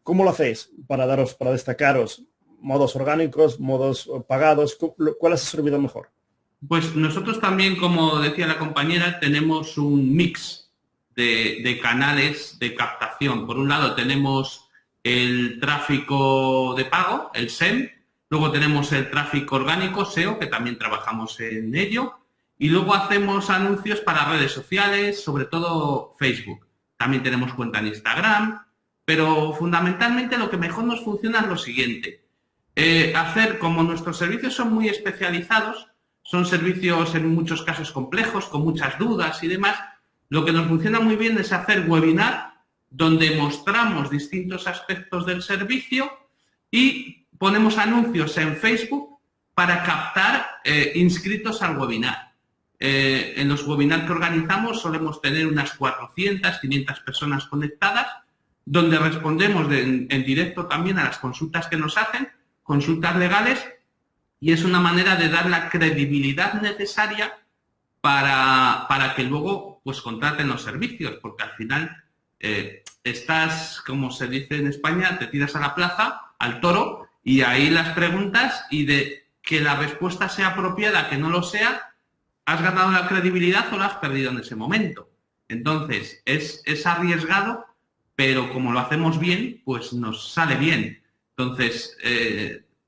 ¿Cómo lo hacéis para destacaros? ¿Modos orgánicos, modos pagados? ¿Cuál os ha servido mejor? Pues nosotros también, como decía la compañera, tenemos un mix de canales de captación. Por un lado tenemos el tráfico de pago, el SEM, luego tenemos el tráfico orgánico, SEO, que también trabajamos en ello, y luego hacemos anuncios para redes sociales, sobre todo Facebook. También tenemos cuenta en Instagram, pero fundamentalmente lo que mejor nos funciona es lo siguiente. Hacer, como nuestros servicios son muy especializados, son servicios en muchos casos complejos, con muchas dudas y demás, lo que nos funciona muy bien es hacer webinar donde mostramos distintos aspectos del servicio y ponemos anuncios en Facebook para captar inscritos al webinar. En los webinars que organizamos solemos tener unas 400, 500 personas conectadas, donde respondemos en directo también a las consultas que nos hacen, consultas legales, y es una manera de dar la credibilidad necesaria para que luego pues contraten los servicios, porque al final estás, como se dice en España, te tiras a la plaza, al toro, y ahí las preguntas, y de que la respuesta sea apropiada, que no lo sea, has ganado la credibilidad o la has perdido en ese momento. Entonces, es arriesgado, pero como lo hacemos bien, pues nos sale bien. Entonces,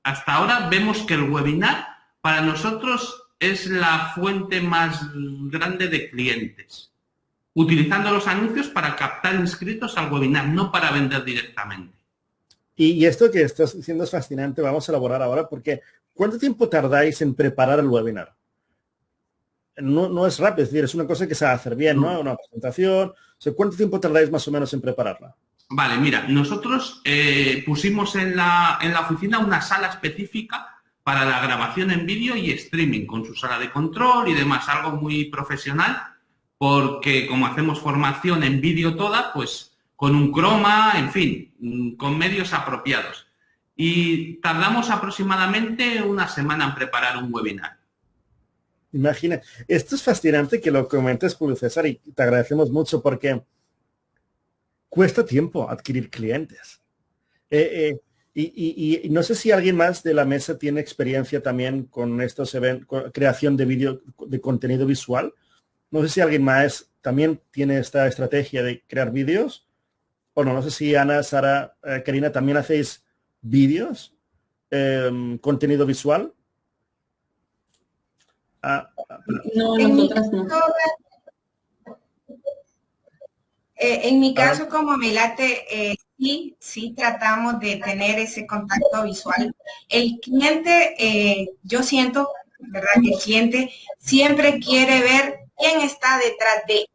hasta ahora vemos que el webinar para nosotros es la fuente más grande de clientes, utilizando los anuncios para captar inscritos al webinar, no para vender directamente. Y esto que estás diciendo es fascinante, vamos a elaborar ahora, porque ¿cuánto tiempo tardáis en preparar el webinar? No es rápido, es decir, es una cosa que se va a hacer bien, ¿no? Una presentación. O sea, ¿cuánto tiempo tardáis más o menos en prepararla? Vale, mira, nosotros pusimos en la oficina una sala específica para la grabación en vídeo y streaming, con su sala de control y demás, algo muy profesional, porque como hacemos formación en vídeo toda, pues con un croma, en fin, con medios apropiados. Y tardamos aproximadamente una semana en preparar un webinar. Imagina, esto es fascinante que lo comentes, Julio César, y te agradecemos mucho porque cuesta tiempo adquirir clientes. Y no sé si alguien más de la mesa tiene experiencia también con estos eventos, con creación de vídeo, de contenido visual. No sé si alguien más también tiene esta estrategia de crear vídeos. O no sé si Ana, Sara, Karina, también hacéis vídeos, contenido visual. No, nosotras no. En mi caso, como Melate, sí tratamos de tener ese contacto visual. El cliente, yo siento, ¿verdad? Que el cliente siempre quiere ver quién está detrás de,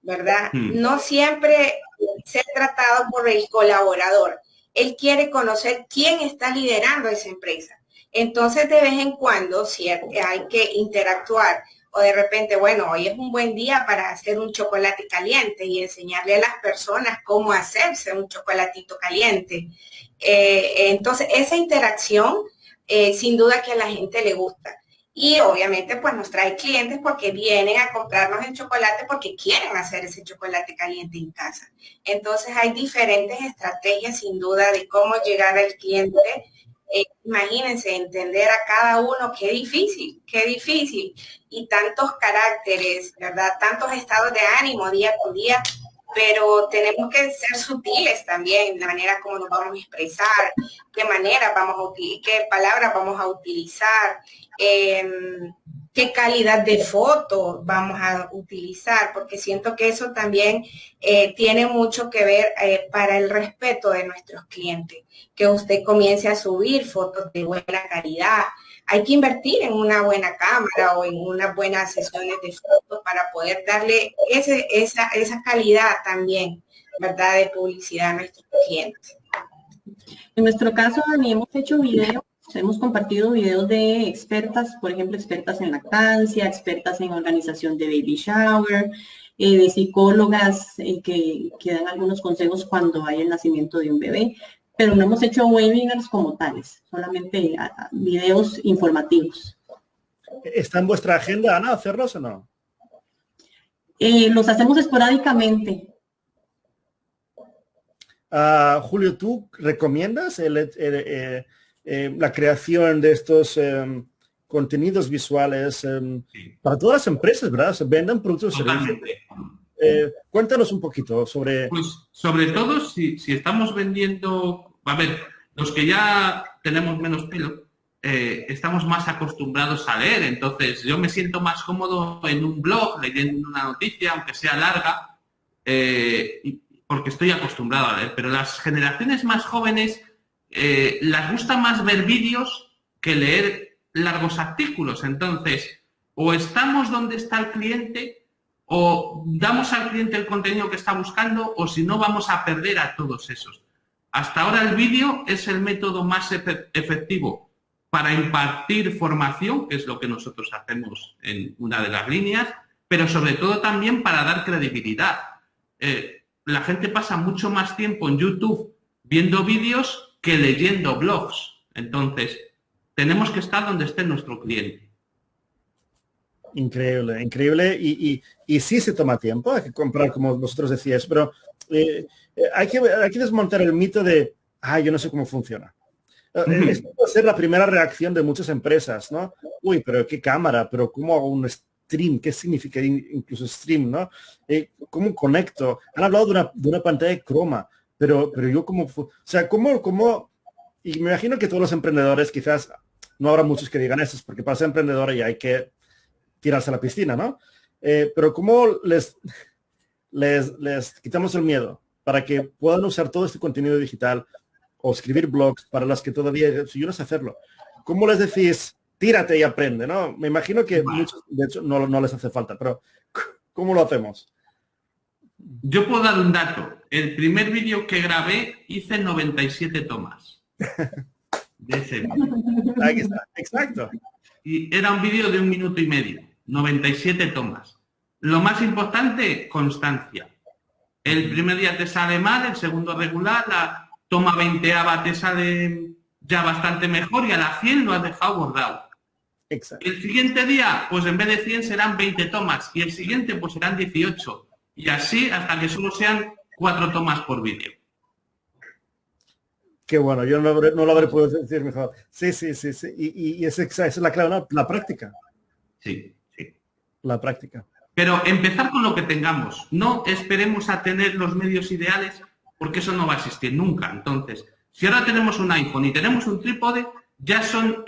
¿verdad? No siempre ser tratado por el colaborador. Él quiere conocer quién está liderando esa empresa. Entonces, de vez en cuando, si hay que interactuar, o de repente, bueno, hoy es un buen día para hacer un chocolate caliente y enseñarle a las personas cómo hacerse un chocolatito caliente. Entonces, esa interacción, sin duda que a la gente le gusta. Y obviamente, pues nos trae clientes porque vienen a comprarnos el chocolate porque quieren hacer ese chocolate caliente en casa. Entonces, hay diferentes estrategias, sin duda, de cómo llegar al cliente. Imagínense, entender a cada uno, qué difícil, y tantos caracteres, ¿verdad? Tantos estados de ánimo día con día, pero tenemos que ser sutiles también en la manera como nos vamos a expresar, qué manera vamos a utilizar, qué palabras vamos a utilizar, qué calidad de foto vamos a utilizar, porque siento que eso también tiene mucho que ver para el respeto de nuestros clientes, que usted comience a subir fotos de buena calidad. Hay que invertir en una buena cámara o en unas buenas sesiones de fotos para poder darle esa calidad también, ¿verdad?, de publicidad a nuestros clientes. En nuestro caso, Dani, hemos hecho videos, hemos compartido videos de expertas, por ejemplo, expertas en lactancia, expertas en organización de baby shower, de psicólogas que dan algunos consejos cuando hay el nacimiento de un bebé, pero no hemos hecho webinars como tales, solamente videos informativos. ¿Está en vuestra agenda, Ana, hacerlos o no? Los hacemos esporádicamente. Julio, ¿tú recomiendas la creación de estos contenidos visuales para todas las empresas, verdad? Se venden productos y servicios. Cuéntanos un poquito sobre... Pues sobre todo si estamos vendiendo... A ver, los que ya tenemos menos pelo, estamos más acostumbrados a leer, entonces yo me siento más cómodo en un blog, leyendo una noticia, aunque sea larga, porque estoy acostumbrado a leer, pero las generaciones más jóvenes les gusta más ver vídeos que leer largos artículos, entonces o estamos donde está el cliente o damos al cliente el contenido que está buscando o si no vamos a perder a todos esos. Hasta ahora el vídeo es el método más efectivo para impartir formación, que es lo que nosotros hacemos en una de las líneas, pero sobre todo también para dar credibilidad. La gente pasa mucho más tiempo en YouTube viendo vídeos que leyendo blogs. Entonces, tenemos que estar donde esté nuestro cliente. Increíble, increíble. Y sí se toma tiempo, hay que comprar, como vosotros decíais, pero hay que desmontar el mito de, yo no sé cómo funciona. Esto puede ser la primera reacción de muchas empresas, ¿no? Uy, pero qué cámara, pero cómo hago un stream, qué significa incluso stream, ¿no? ¿Cómo conecto? Han hablado de una pantalla de croma, pero yo cómo, o sea, cómo, y me imagino que todos los emprendedores, quizás no habrá muchos que digan eso, porque para ser emprendedor ya hay que tirarse a la piscina, ¿no? Pero cómo les quitamos el miedo para que puedan usar todo este contenido digital o escribir blogs para las que todavía, si yo no sé hacerlo, ¿cómo les decís, tírate y aprende, ¿no? Me imagino que muchos, de hecho, no les hace falta, pero ¿cómo lo hacemos? Yo puedo dar un dato. El primer vídeo que grabé hice 97 tomas. De ese vídeo. Ahí está, exacto. Y era un vídeo de 1 minuto y medio, 97 tomas. Lo más importante, constancia. El primer día te sale mal, el segundo regular, la toma 20ava te sale ya bastante mejor y a la 100 lo has dejado bordado. Exacto. El siguiente día, pues en vez de 100 serán 20 tomas y el siguiente pues serán 18. Y así hasta que solo sean 4 tomas por vídeo. Qué bueno, yo no lo habré podido decir mejor. Sí. Y esa es la clave, ¿no? La práctica. Sí. La práctica. Pero empezar con lo que tengamos. No esperemos a tener los medios ideales porque eso no va a existir nunca. Entonces, si ahora tenemos un iPhone y tenemos un trípode, ya son,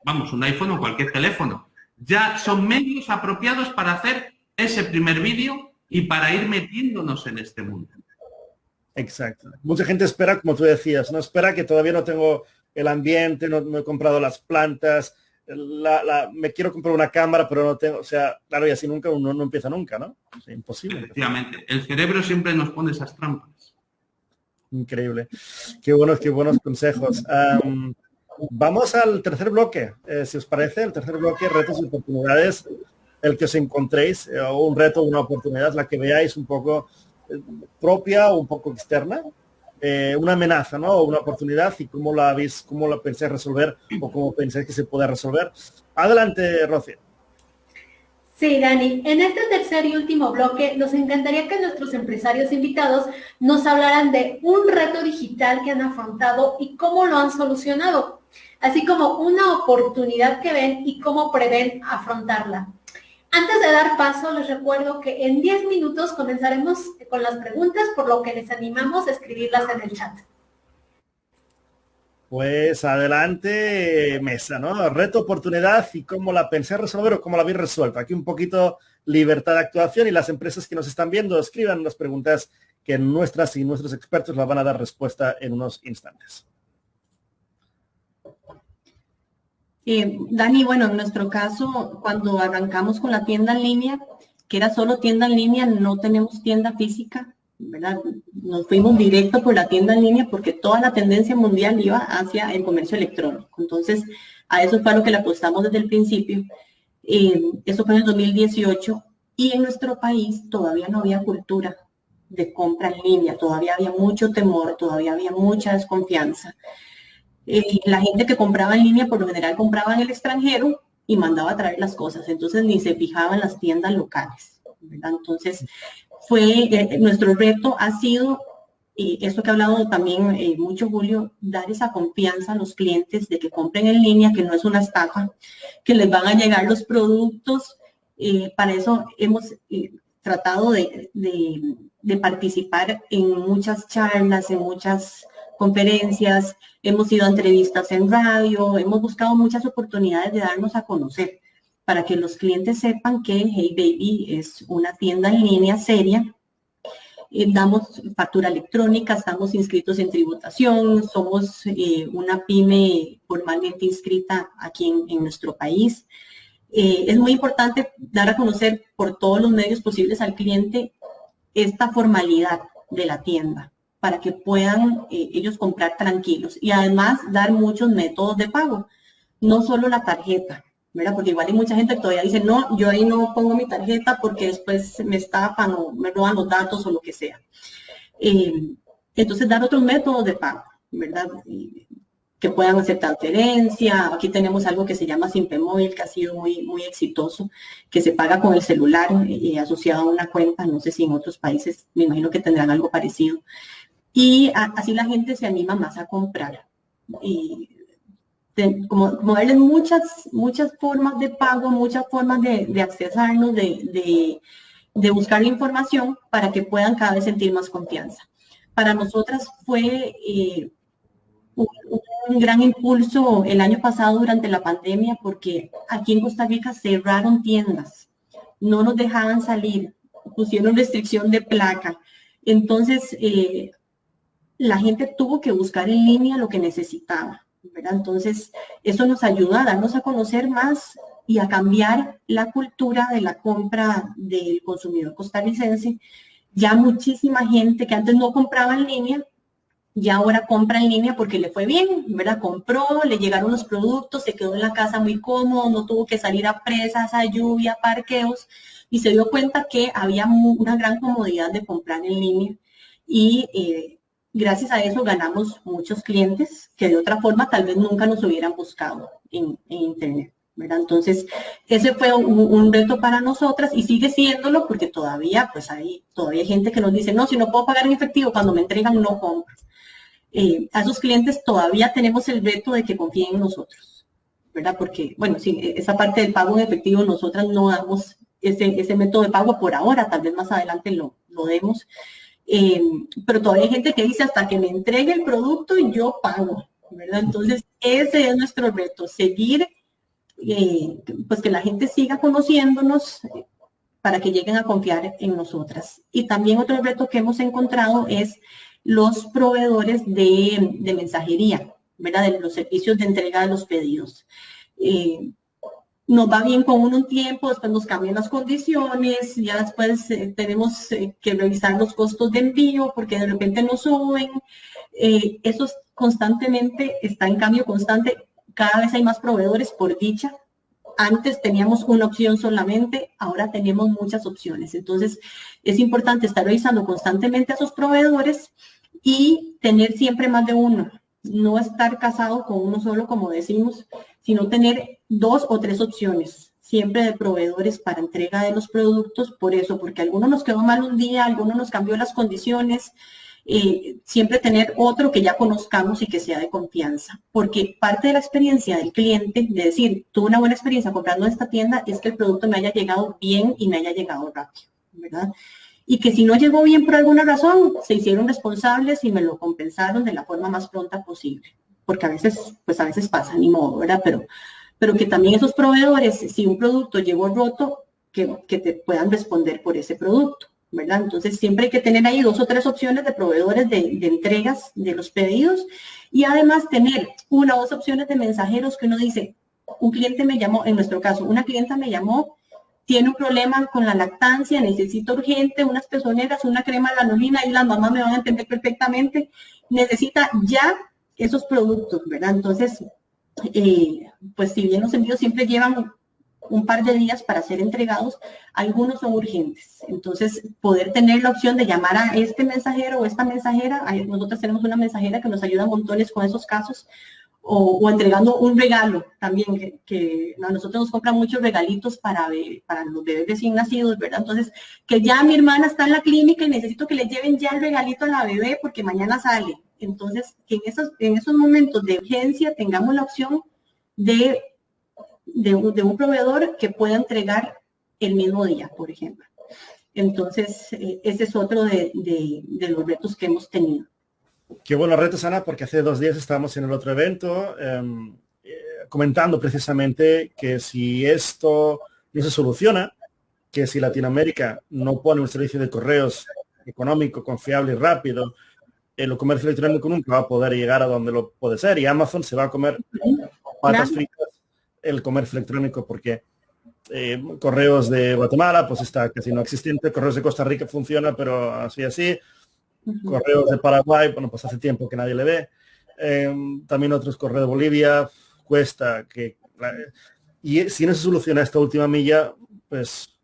un iPhone o cualquier teléfono, ya son medios apropiados para hacer ese primer vídeo y para ir metiéndonos en este mundo. Exacto. Mucha gente espera, como tú decías, no espera que todavía no tengo el ambiente, no he comprado las plantas, me quiero comprar una cámara, pero no tengo, o sea, claro, y así nunca uno no empieza nunca, ¿no? Es imposible. Efectivamente. El cerebro siempre nos pone esas trampas. Increíble. Qué buenos consejos. Vamos al tercer bloque, si os parece, el tercer bloque, retos y oportunidades, el que os encontréis, o un reto o una oportunidad, la que veáis un poco propia o un poco externa, una amenaza, ¿no? O una oportunidad y cómo la pensáis resolver o cómo pensáis que se puede resolver. Adelante, Rocío. Sí, Dani, en este tercer y último bloque nos encantaría que nuestros empresarios invitados nos hablaran de un reto digital que han afrontado y cómo lo han solucionado, así como una oportunidad que ven y cómo prevén afrontarla. Antes de dar paso, les recuerdo que en 10 minutos comenzaremos con las preguntas, por lo que les animamos a escribirlas en el chat. Pues adelante, Mesa, ¿no? Reto, oportunidad y cómo la pensé resolver o cómo la habéis resuelto. Aquí un poquito libertad de actuación, y las empresas que nos están viendo escriban las preguntas que nuestras y nuestros expertos las van a dar respuesta en unos instantes. Dani, bueno, en nuestro caso, cuando arrancamos con la tienda en línea, que era solo tienda en línea, no tenemos tienda física, ¿verdad? Nos fuimos directo por la tienda en línea porque toda la tendencia mundial iba hacia el comercio electrónico. Entonces, a eso fue a lo que le apostamos desde el principio. Eso fue en el 2018, y en nuestro país todavía no había cultura de compra en línea, todavía había mucho temor, todavía había mucha desconfianza. La gente que compraba en línea por lo general compraba en el extranjero y mandaba a traer las cosas, entonces ni se fijaba en las tiendas locales, ¿verdad? Entonces nuestro reto ha sido, esto que ha hablado también mucho Julio, dar esa confianza a los clientes de que compren en línea, que no es una estafa, que les van a llegar los productos. Para eso hemos tratado de participar en muchas charlas, en muchas conferencias, hemos ido a entrevistas en radio, hemos buscado muchas oportunidades de darnos a conocer para que los clientes sepan que Hey Baby es una tienda en línea seria. Damos factura electrónica, estamos inscritos en tributación, somos una pyme formalmente inscrita aquí en nuestro país. Es muy importante dar a conocer por todos los medios posibles al cliente esta formalidad de la tienda, para que puedan ellos comprar tranquilos, y además dar muchos métodos de pago, no solo la tarjeta, ¿verdad? Porque igual hay mucha gente que todavía dice, no, yo ahí no pongo mi tarjeta porque después me estafan o me roban los datos o lo que sea. Entonces dar otros métodos de pago, ¿verdad? Que puedan hacer transferencia. Aquí tenemos algo que se llama Simpe Móvil, que ha sido muy exitoso, que se paga con el celular asociado a una cuenta. No sé si en otros países, me imagino que tendrán algo parecido. Y así la gente se anima más a comprar. Como verles muchas formas de pago, muchas formas de accesarnos, de buscar la información para que puedan cada vez sentir más confianza. Para nosotras fue un gran impulso el año pasado durante la pandemia, porque aquí en Costa Rica cerraron tiendas, no nos dejaban salir, pusieron restricción de placa. Entonces, la gente tuvo que buscar en línea lo que necesitaba, ¿verdad? Entonces, eso nos ayuda a darnos a conocer más y a cambiar la cultura de la compra del consumidor costarricense. Ya muchísima gente que antes no compraba en línea, ya ahora compra en línea porque le fue bien, ¿verdad? Compró, le llegaron los productos, se quedó en la casa muy cómodo, no tuvo que salir a presas, a lluvia, parqueos, y se dio cuenta que había una gran comodidad de comprar en línea. Y gracias a eso ganamos muchos clientes que de otra forma tal vez nunca nos hubieran buscado en Internet, ¿verdad? Entonces, ese fue un reto para nosotras y sigue siéndolo, porque todavía hay gente que nos dice, no, si no puedo pagar en efectivo, cuando me entregan no compro. A esos clientes todavía tenemos el reto de que confíen en nosotros, ¿verdad? Porque, bueno, sí, esa parte del pago en efectivo, nosotras no damos ese método de pago por ahora, tal vez más adelante lo demos. Pero todavía hay gente que dice, hasta que me entregue el producto yo pago, ¿verdad? Entonces, ese es nuestro reto, seguir, pues que la gente siga conociéndonos para que lleguen a confiar en nosotras. Y también otro reto que hemos encontrado es los proveedores de mensajería, ¿verdad? De los servicios de entrega de los pedidos. Nos va bien con uno un tiempo, después nos cambian las condiciones, ya después tenemos que revisar los costos de envío porque de repente nos suben. Eso constantemente está en cambio constante. Cada vez hay más proveedores, por dicha. Antes teníamos una opción solamente, ahora tenemos muchas opciones. Entonces, es importante estar revisando constantemente a esos proveedores y tener siempre más de uno. No estar casado con uno solo, como decimos, sino tener 2 o 3 opciones, siempre de proveedores para entrega de los productos. Por eso, porque alguno nos quedó mal un día, alguno nos cambió las condiciones. Siempre tener otro que ya conozcamos y que sea de confianza, porque parte de la experiencia del cliente, de decir, tuve una buena experiencia comprando en esta tienda, es que el producto me haya llegado bien y me haya llegado rápido, ¿verdad? y que si no llegó bien por alguna razón, se hicieron responsables y me lo compensaron de la forma más pronta posible. Porque a veces, pues a veces pasa, ni modo, ¿verdad? Pero que también esos proveedores, si un producto llegó roto, que te puedan responder por ese producto, ¿verdad? Entonces siempre hay que tener ahí 2 o 3 opciones de proveedores de entregas de los pedidos y además tener 1 o 2 opciones de mensajeros que uno dice, un cliente me llamó, en nuestro caso, una clienta me llamó, tiene un problema con la lactancia, necesita urgente unas pezoneras, una crema de lanolina, y las mamás me van a entender perfectamente, necesita ya esos productos, ¿verdad? Entonces, pues si bien los envíos siempre llevan un par de días para ser entregados, algunos son urgentes. Entonces, poder tener la opción de llamar a este mensajero o esta mensajera, nosotros tenemos una mensajera que nos ayuda montones con esos casos, o entregando un regalo también, que a nosotros nos compran muchos regalitos para los bebés recién nacidos, ¿verdad? Entonces, que ya mi hermana está en la clínica y necesito que le lleven ya el regalito a la bebé porque mañana sale. Entonces, que en esos momentos de urgencia tengamos la opción de un proveedor que pueda entregar el mismo día, por ejemplo. Entonces, ese es otro de los retos que hemos tenido. Qué buenos retos, Ana, porque hace 2 días estábamos en el otro evento comentando precisamente que si esto no se soluciona, que si Latinoamérica no pone un servicio de correos económico, confiable y rápido, el comercio electrónico nunca va a poder llegar a donde lo puede ser, y Amazon se va a comer patas fritas el comercio electrónico, porque correos de Guatemala pues está casi no existente, correos de Costa Rica funciona, pero así. Correos de Paraguay, bueno, pues hace tiempo que nadie le ve. También otros correos de Bolivia, cuesta que... Y si no se soluciona esta última milla, pues...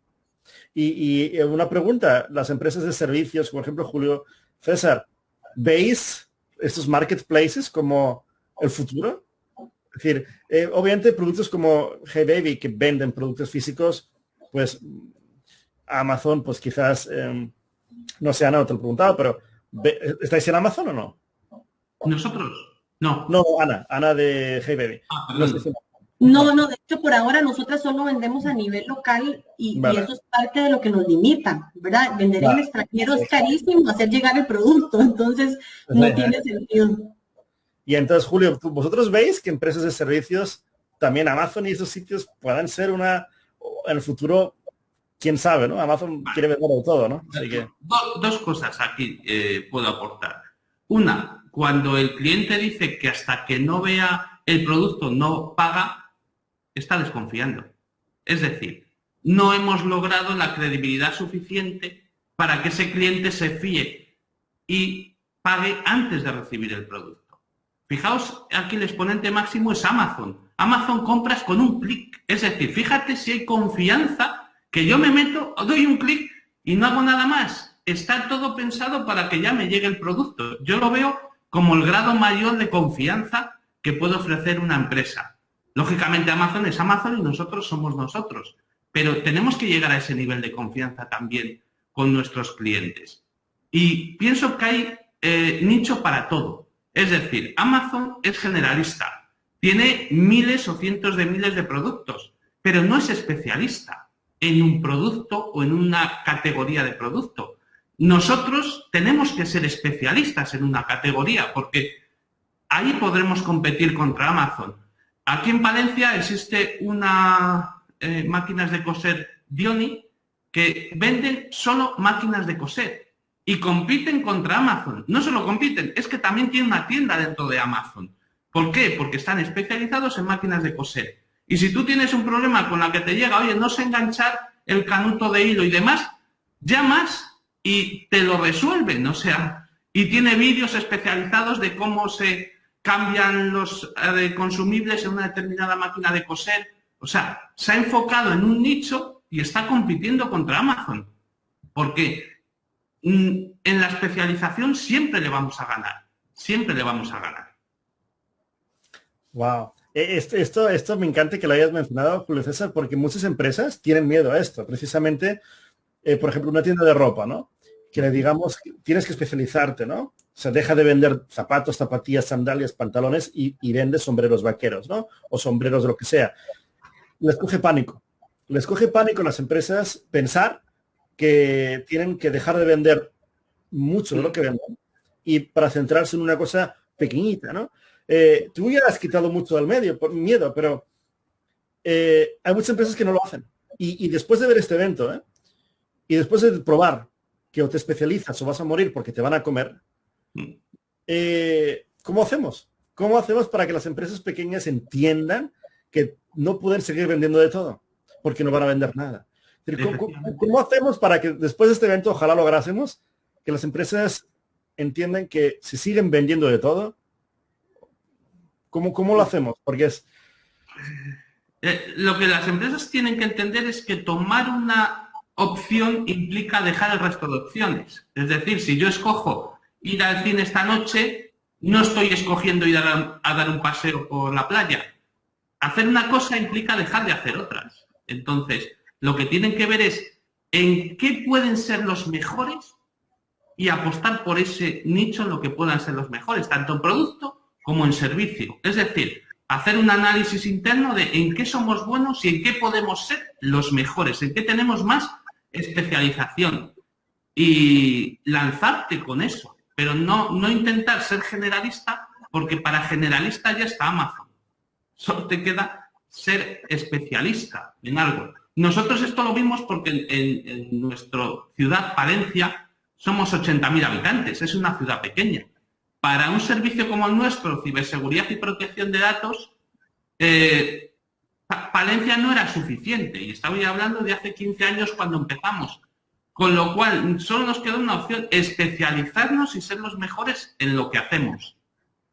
Y una pregunta, las empresas de servicios, por ejemplo, Julio César, ¿veis estos marketplaces como el futuro? Es decir, obviamente productos como Hey Baby, que venden productos físicos, pues Amazon, pues quizás... no sé, Ana, no te lo he preguntado, pero ¿estáis en Amazon o no? ¿Nosotros? No. No, Ana de Hey Baby. No, de hecho por ahora nosotras solo vendemos a nivel local y eso es parte de lo que nos limita, ¿verdad? Vender en el extranjero es carísimo, hacer llegar el producto, entonces no tiene sentido. Y entonces, Julio, ¿vosotros veis que empresas de servicios, también Amazon y esos sitios puedan ser en el futuro... quién sabe, ¿no? Amazon quiere vender de todo, ¿no? Así que... Dos cosas aquí puedo aportar. Una, cuando el cliente dice que hasta que no vea el producto no paga, está desconfiando. Es decir, no hemos logrado la credibilidad suficiente para que ese cliente se fíe y pague antes de recibir el producto. Fijaos, aquí el exponente máximo es Amazon. Amazon compras con un clic. Es decir, fíjate si hay confianza que yo me meto, doy un clic y no hago nada más. Está todo pensado para que ya me llegue el producto. Yo lo veo como el grado mayor de confianza que puede ofrecer una empresa. Lógicamente Amazon es Amazon y nosotros somos nosotros, pero tenemos que llegar a ese nivel de confianza también con nuestros clientes. Y pienso que hay nicho para todo. Es decir, Amazon es generalista, tiene miles o cientos de miles de productos, pero no es especialista en un producto o en una categoría de producto. Nosotros tenemos que ser especialistas en una categoría porque ahí podremos competir contra Amazon. Aquí en Valencia existe una máquinas de coser Dioni que venden solo máquinas de coser y compiten contra Amazon. No solo compiten, es que también tienen una tienda dentro de Amazon. ¿Por qué? Porque están especializados en máquinas de coser. Y si tú tienes un problema con la que te llega, oye, no sé enganchar el canuto de hilo y demás, llamas y te lo resuelven, o sea, y tiene vídeos especializados de cómo se cambian los consumibles en una determinada máquina de coser. O sea, se ha enfocado en un nicho y está compitiendo contra Amazon, porque en la especialización siempre le vamos a ganar, siempre le vamos a ganar. Wow. Esto me encanta que lo hayas mencionado, Julio César, porque muchas empresas tienen miedo a esto. Precisamente, por ejemplo, una tienda de ropa, ¿no? Que le digamos, tienes que especializarte, ¿no? O sea, deja de vender zapatos, zapatillas, sandalias, pantalones y vende sombreros vaqueros, ¿no? O sombreros de lo que sea. Les coge pánico. Les coge pánico a las empresas pensar que tienen que dejar de vender mucho de lo que venden y para centrarse en una cosa pequeñita, ¿no? Tú ya has quitado mucho del medio por miedo, pero hay muchas empresas que no lo hacen. Y después de ver este evento, y después de probar que o te especializas o vas a morir porque te van a comer, ¿cómo hacemos? ¿Cómo hacemos para que las empresas pequeñas entiendan que no pueden seguir vendiendo de todo? Porque no van a vender nada. ¿Cómo hacemos para que después de este evento, ojalá lográsemos, que las empresas entiendan que si siguen vendiendo de todo, ¿cómo lo hacemos? Porque es... Lo que las empresas tienen que entender es que tomar una opción implica dejar el resto de opciones. Es decir, si yo escojo ir al cine esta noche, no estoy escogiendo ir a dar un paseo por la playa. Hacer una cosa implica dejar de hacer otras. Entonces, lo que tienen que ver es en qué pueden ser los mejores y apostar por ese nicho en lo que puedan ser los mejores, tanto en producto como en servicio. Es decir, hacer un análisis interno de en qué somos buenos y en qué podemos ser los mejores, en qué tenemos más especialización y lanzarte con eso, pero no intentar ser generalista, porque para generalista ya está Amazon. Solo te queda ser especialista en algo. Nosotros esto lo vimos porque en nuestra ciudad, Palencia, somos 80.000 habitantes, es una ciudad pequeña. Para un servicio como el nuestro, ciberseguridad y protección de datos, Palencia no era suficiente. Y estaba hablando de hace 15 años cuando empezamos. Con lo cual, solo nos queda una opción, especializarnos y ser los mejores en lo que hacemos.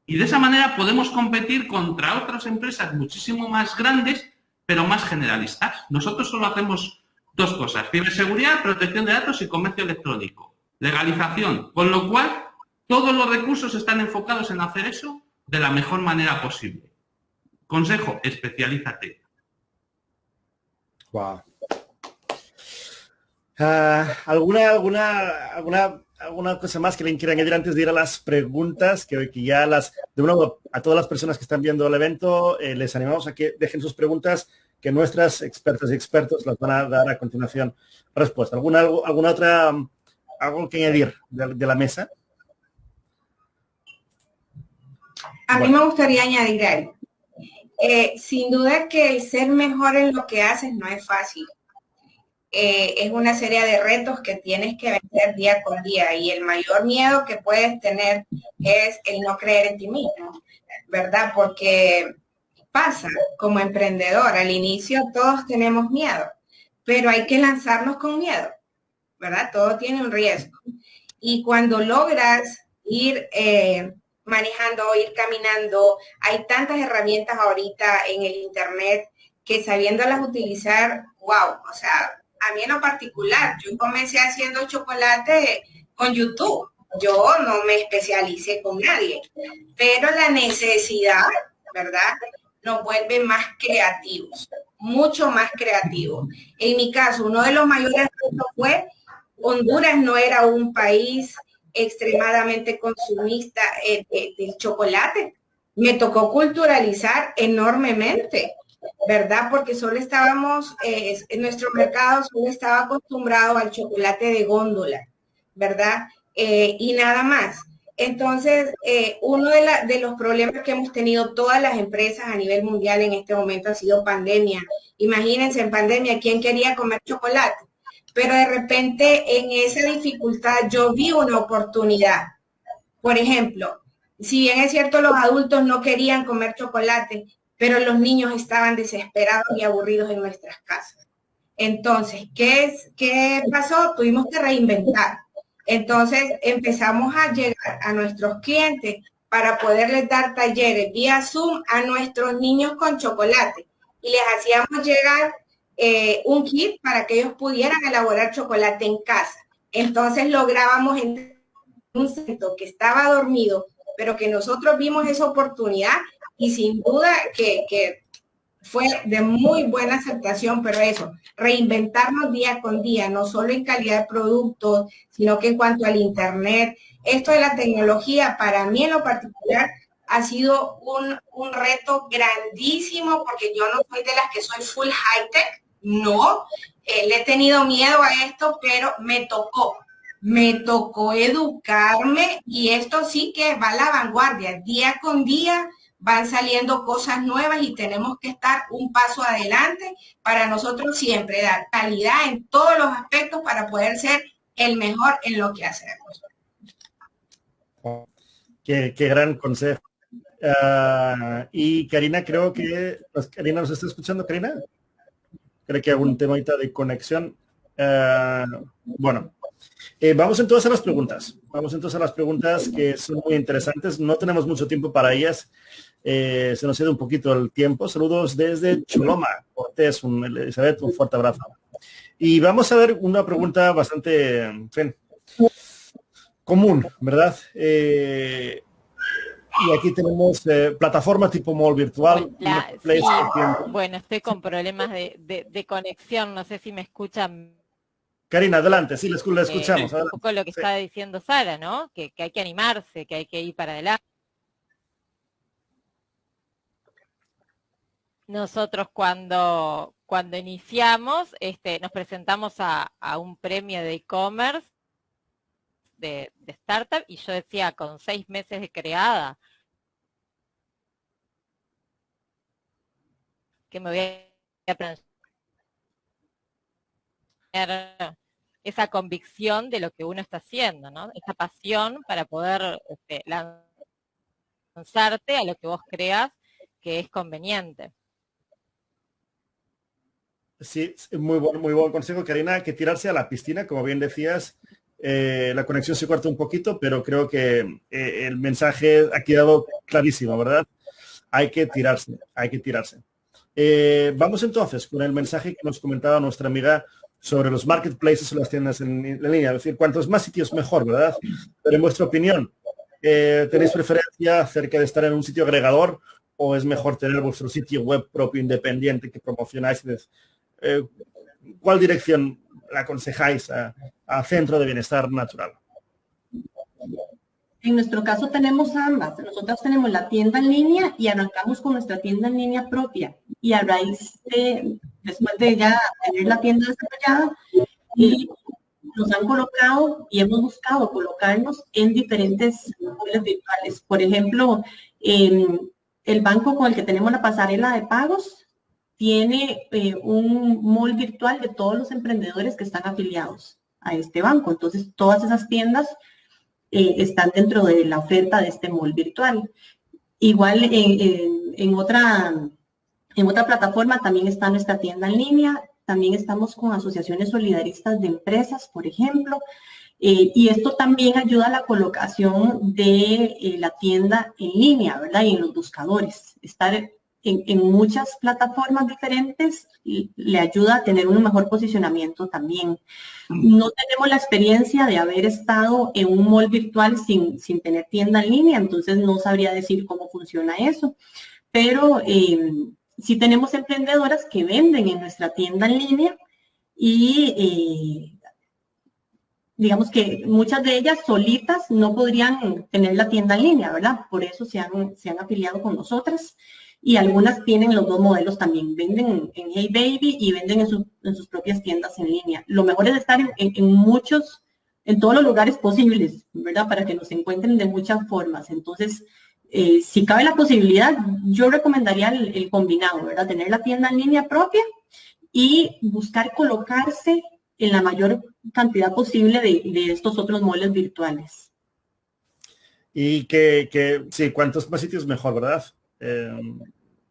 Y de esa manera podemos competir contra otras empresas muchísimo más grandes, pero más generalistas. Nosotros solo hacemos dos cosas: ciberseguridad, protección de datos y comercio electrónico. Legalización. Con lo cual, todos los recursos están enfocados en hacer eso de la mejor manera posible. Consejo, especialízate. Wow. ¿Alguna cosa más que le quieran añadir antes de ir a las preguntas? Que ya de nuevo, a todas las personas que están viendo el evento, les animamos a que dejen sus preguntas, que nuestras expertas y expertos las van a dar a continuación respuesta. ¿Alguna otra, algo que añadir de la mesa? A mí me gustaría añadir algo. Sin duda que el ser mejor en lo que haces no es fácil. Es una serie de retos que tienes que vencer día con día, y el mayor miedo que puedes tener es el no creer en ti mismo, ¿verdad? Porque pasa como emprendedor, al inicio todos tenemos miedo, pero hay que lanzarnos con miedo, ¿verdad? Todo tiene un riesgo. Y cuando logras ir manejando, ir caminando, hay tantas herramientas ahorita en el internet que sabiéndolas utilizar, wow, o sea, a mí en lo particular, yo comencé haciendo chocolate con YouTube. Yo no me especialicé con nadie, pero la necesidad, ¿verdad?, nos vuelve más creativos, mucho más creativos. En mi caso, uno de los mayores retos fue, Honduras no era un país extremadamente consumista del chocolate. Me tocó culturalizar enormemente, ¿verdad? Porque solo estábamos, en nuestro mercado solo estaba acostumbrado al chocolate de góndola, ¿verdad? Y nada más. Entonces, uno de los problemas que hemos tenido todas las empresas a nivel mundial en este momento ha sido pandemia. Imagínense, en pandemia, ¿quién quería comer chocolate? Pero de repente en esa dificultad yo vi una oportunidad. Por ejemplo, si bien es cierto los adultos no querían comer chocolate, pero los niños estaban desesperados y aburridos en nuestras casas. Entonces, ¿qué pasó? Tuvimos que reinventar. Entonces, empezamos a llegar a nuestros clientes para poderles dar talleres vía Zoom a nuestros niños con chocolate. Y les hacíamos llegar un kit para que ellos pudieran elaborar chocolate en casa. Entonces, lográbamos en un centro que estaba dormido, pero que nosotros vimos esa oportunidad y sin duda que fue de muy buena aceptación, pero eso, reinventarnos día con día, no solo en calidad de productos, sino que en cuanto al internet, esto de la tecnología, para mí en lo particular, ha sido un reto grandísimo, porque yo no soy de las que soy full high tech, no, le he tenido miedo a esto, pero me tocó educarme y esto sí que va a la vanguardia. Día con día van saliendo cosas nuevas y tenemos que estar un paso adelante para nosotros siempre dar calidad en todos los aspectos para poder ser el mejor en lo que hacemos. Qué gran consejo. Y Karina, creo que... Karina, ¿nos está escuchando, Karina? Creo que hay algún tema ahorita de conexión. Bueno, vamos entonces a las preguntas. Vamos entonces a las preguntas que son muy interesantes. No tenemos mucho tiempo para ellas. Se nos ha ido un poquito el tiempo. Saludos desde Choloma, Cortés, Elizabeth, un fuerte abrazo. Y vamos a ver una pregunta bastante, en fin, común, ¿verdad? Y aquí tenemos plataforma tipo mall virtual. Sí, bueno, estoy con problemas de conexión, no sé si me escuchan. Karina, adelante, sí, la escuchamos. Un poco lo que está diciendo Sara, ¿no? Que hay que animarse, que hay que ir para adelante. Nosotros cuando iniciamos, nos presentamos a un premio de e-commerce de startup y yo decía, con 6 meses de creada, que me voy a aprender esa convicción de lo que uno está haciendo, ¿no? Esa pasión para poder lanzarte a lo que vos creas que es conveniente. Sí, muy buen consejo, Karina, que tirarse a la piscina, como bien decías. La conexión se corta un poquito, pero creo que el mensaje ha quedado clarísimo, ¿verdad? Hay que tirarse, hay que tirarse. Vamos entonces con el mensaje que nos comentaba nuestra amiga sobre los marketplaces o las tiendas en línea. Es decir, cuantos más sitios mejor, ¿verdad? Pero en vuestra opinión, ¿tenéis preferencia acerca de estar en un sitio agregador o es mejor tener vuestro sitio web propio independiente que promocionáis? ¿Cuál dirección la aconsejáis a Centro de Bienestar Natural? En nuestro caso tenemos ambas. Nosotros tenemos la tienda en línea y arrancamos con nuestra tienda en línea propia. Y a raíz después de ya tener la tienda desarrollada, nos han colocado y hemos buscado colocarnos en diferentes modelos virtuales. Por ejemplo, el banco con el que tenemos la pasarela de pagos tiene un mall virtual de todos los emprendedores que están afiliados a este banco. Entonces, todas esas tiendas están dentro de la oferta de este mall virtual. Igual en otra plataforma también está nuestra tienda en línea. También estamos con asociaciones solidaristas de empresas, por ejemplo. Y esto también ayuda a la colocación de la tienda en línea, ¿verdad? Y en los buscadores. Estar en muchas plataformas diferentes le ayuda a tener un mejor posicionamiento también. No tenemos la experiencia de haber estado en un mall virtual sin tener tienda en línea, entonces no sabría decir cómo funciona eso. Pero sí tenemos emprendedoras que venden en nuestra tienda en línea y digamos que muchas de ellas solitas no podrían tener la tienda en línea, ¿verdad? Por eso se han afiliado con nosotras. Y algunas tienen los dos modelos también. Venden en Hey Baby y venden en sus propias tiendas en línea. Lo mejor es estar en todos los lugares posibles, ¿verdad? Para que nos encuentren de muchas formas. Entonces, si cabe la posibilidad, yo recomendaría el combinado, ¿verdad? Tener la tienda en línea propia y buscar colocarse en la mayor cantidad posible de estos otros modelos virtuales. Y sí, cuantos más sitios mejor, ¿verdad?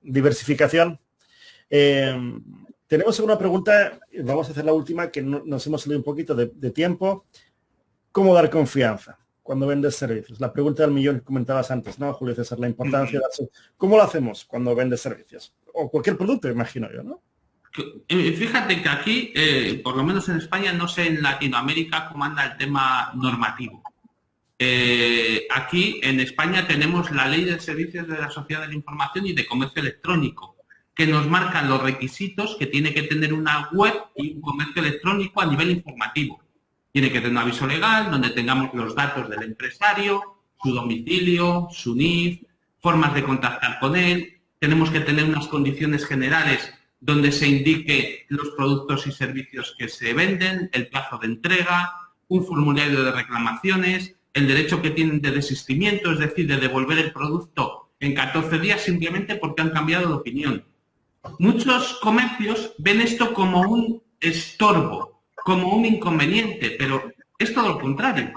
Diversificación. Tenemos una pregunta, vamos a hacer la última, que nos hemos salido un poquito de tiempo. ¿Cómo dar confianza cuando vendes servicios? La pregunta del millón que comentabas antes, ¿no, Julio César? La importancia de ¿cómo lo hacemos cuando vendes servicios? O cualquier producto, imagino yo, ¿no? Fíjate que aquí, por lo menos en España, no sé en Latinoamérica cómo anda el tema normativo. Aquí en España tenemos la Ley de Servicios de la Sociedad de la Información y de Comercio Electrónico, que nos marcan los requisitos que tiene que tener una web y un comercio electrónico a nivel informativo. Tiene que tener un aviso legal donde tengamos los datos del empresario, su domicilio, su NIF, formas de contactar con él. Tenemos que tener unas condiciones generales donde se indique los productos y servicios que se venden, el plazo de entrega, un formulario de reclamaciones, el derecho que tienen de desistimiento, es decir, de devolver el producto en 14 días simplemente porque han cambiado de opinión. Muchos comercios ven esto como un estorbo, como un inconveniente, pero es todo lo contrario.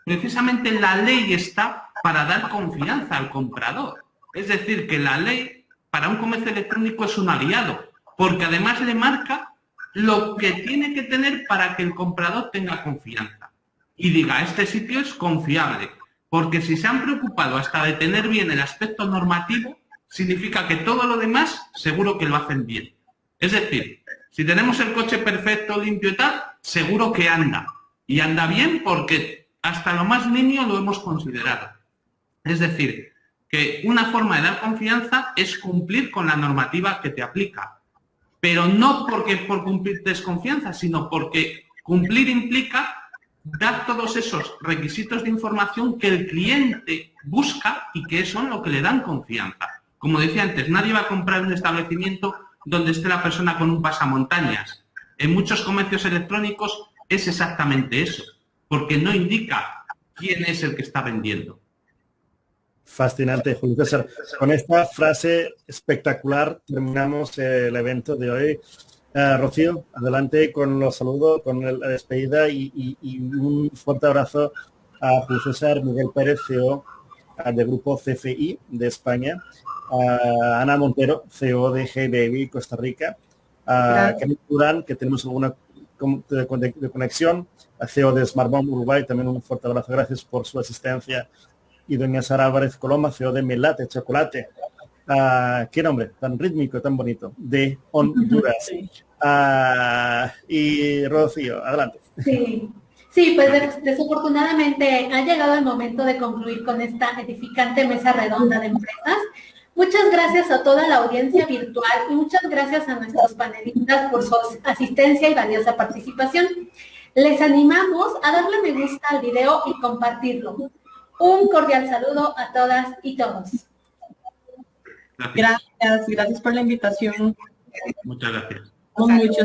Precisamente la ley está para dar confianza al comprador. Es decir, que la ley para un comercio electrónico es un aliado, porque además le marca lo que tiene que tener para que el comprador tenga confianza y diga, este sitio es confiable, porque si se han preocupado hasta de tener bien el aspecto normativo, significa que todo lo demás seguro que lo hacen bien. Es decir, si tenemos el coche perfecto, limpio y tal, seguro que anda. Y anda bien porque hasta lo más nimio lo hemos considerado. Es decir, que una forma de dar confianza es cumplir con la normativa que te aplica. Pero no porque por cumplir desconfianza, sino porque cumplir implica dar todos esos requisitos de información que el cliente busca y que son lo que le dan confianza. Como decía antes, nadie va a comprar un establecimiento donde esté la persona con un pasamontañas. En muchos comercios electrónicos es exactamente eso, porque no indica quién es el que está vendiendo. Fascinante, Julio César. Con esta frase espectacular terminamos el evento de hoy. Rocío, adelante con los saludos, con la despedida y un fuerte abrazo a Julio César Miguel Pérez, CEO del grupo CFI de España, a Ana Montero, CEO de Hey Baby Costa Rica, a Kenneth Durán, que tenemos alguna de conexión, a CEO de Smartbomb Uruguay, también un fuerte abrazo, gracias por su asistencia, y doña Sara Álvarez Coloma, CEO de Melate Chocolate. Qué nombre tan rítmico, tan bonito, de Honduras. Y Rocío, adelante. Sí, pues desafortunadamente ha llegado el momento de concluir con esta edificante mesa redonda de empresas. Muchas gracias a toda la audiencia virtual y muchas gracias a nuestros panelistas por su asistencia y valiosa participación. Les animamos a darle me gusta al video y compartirlo. Un cordial saludo a todas y todos. Gracias por la invitación. Muchas gracias. Mucho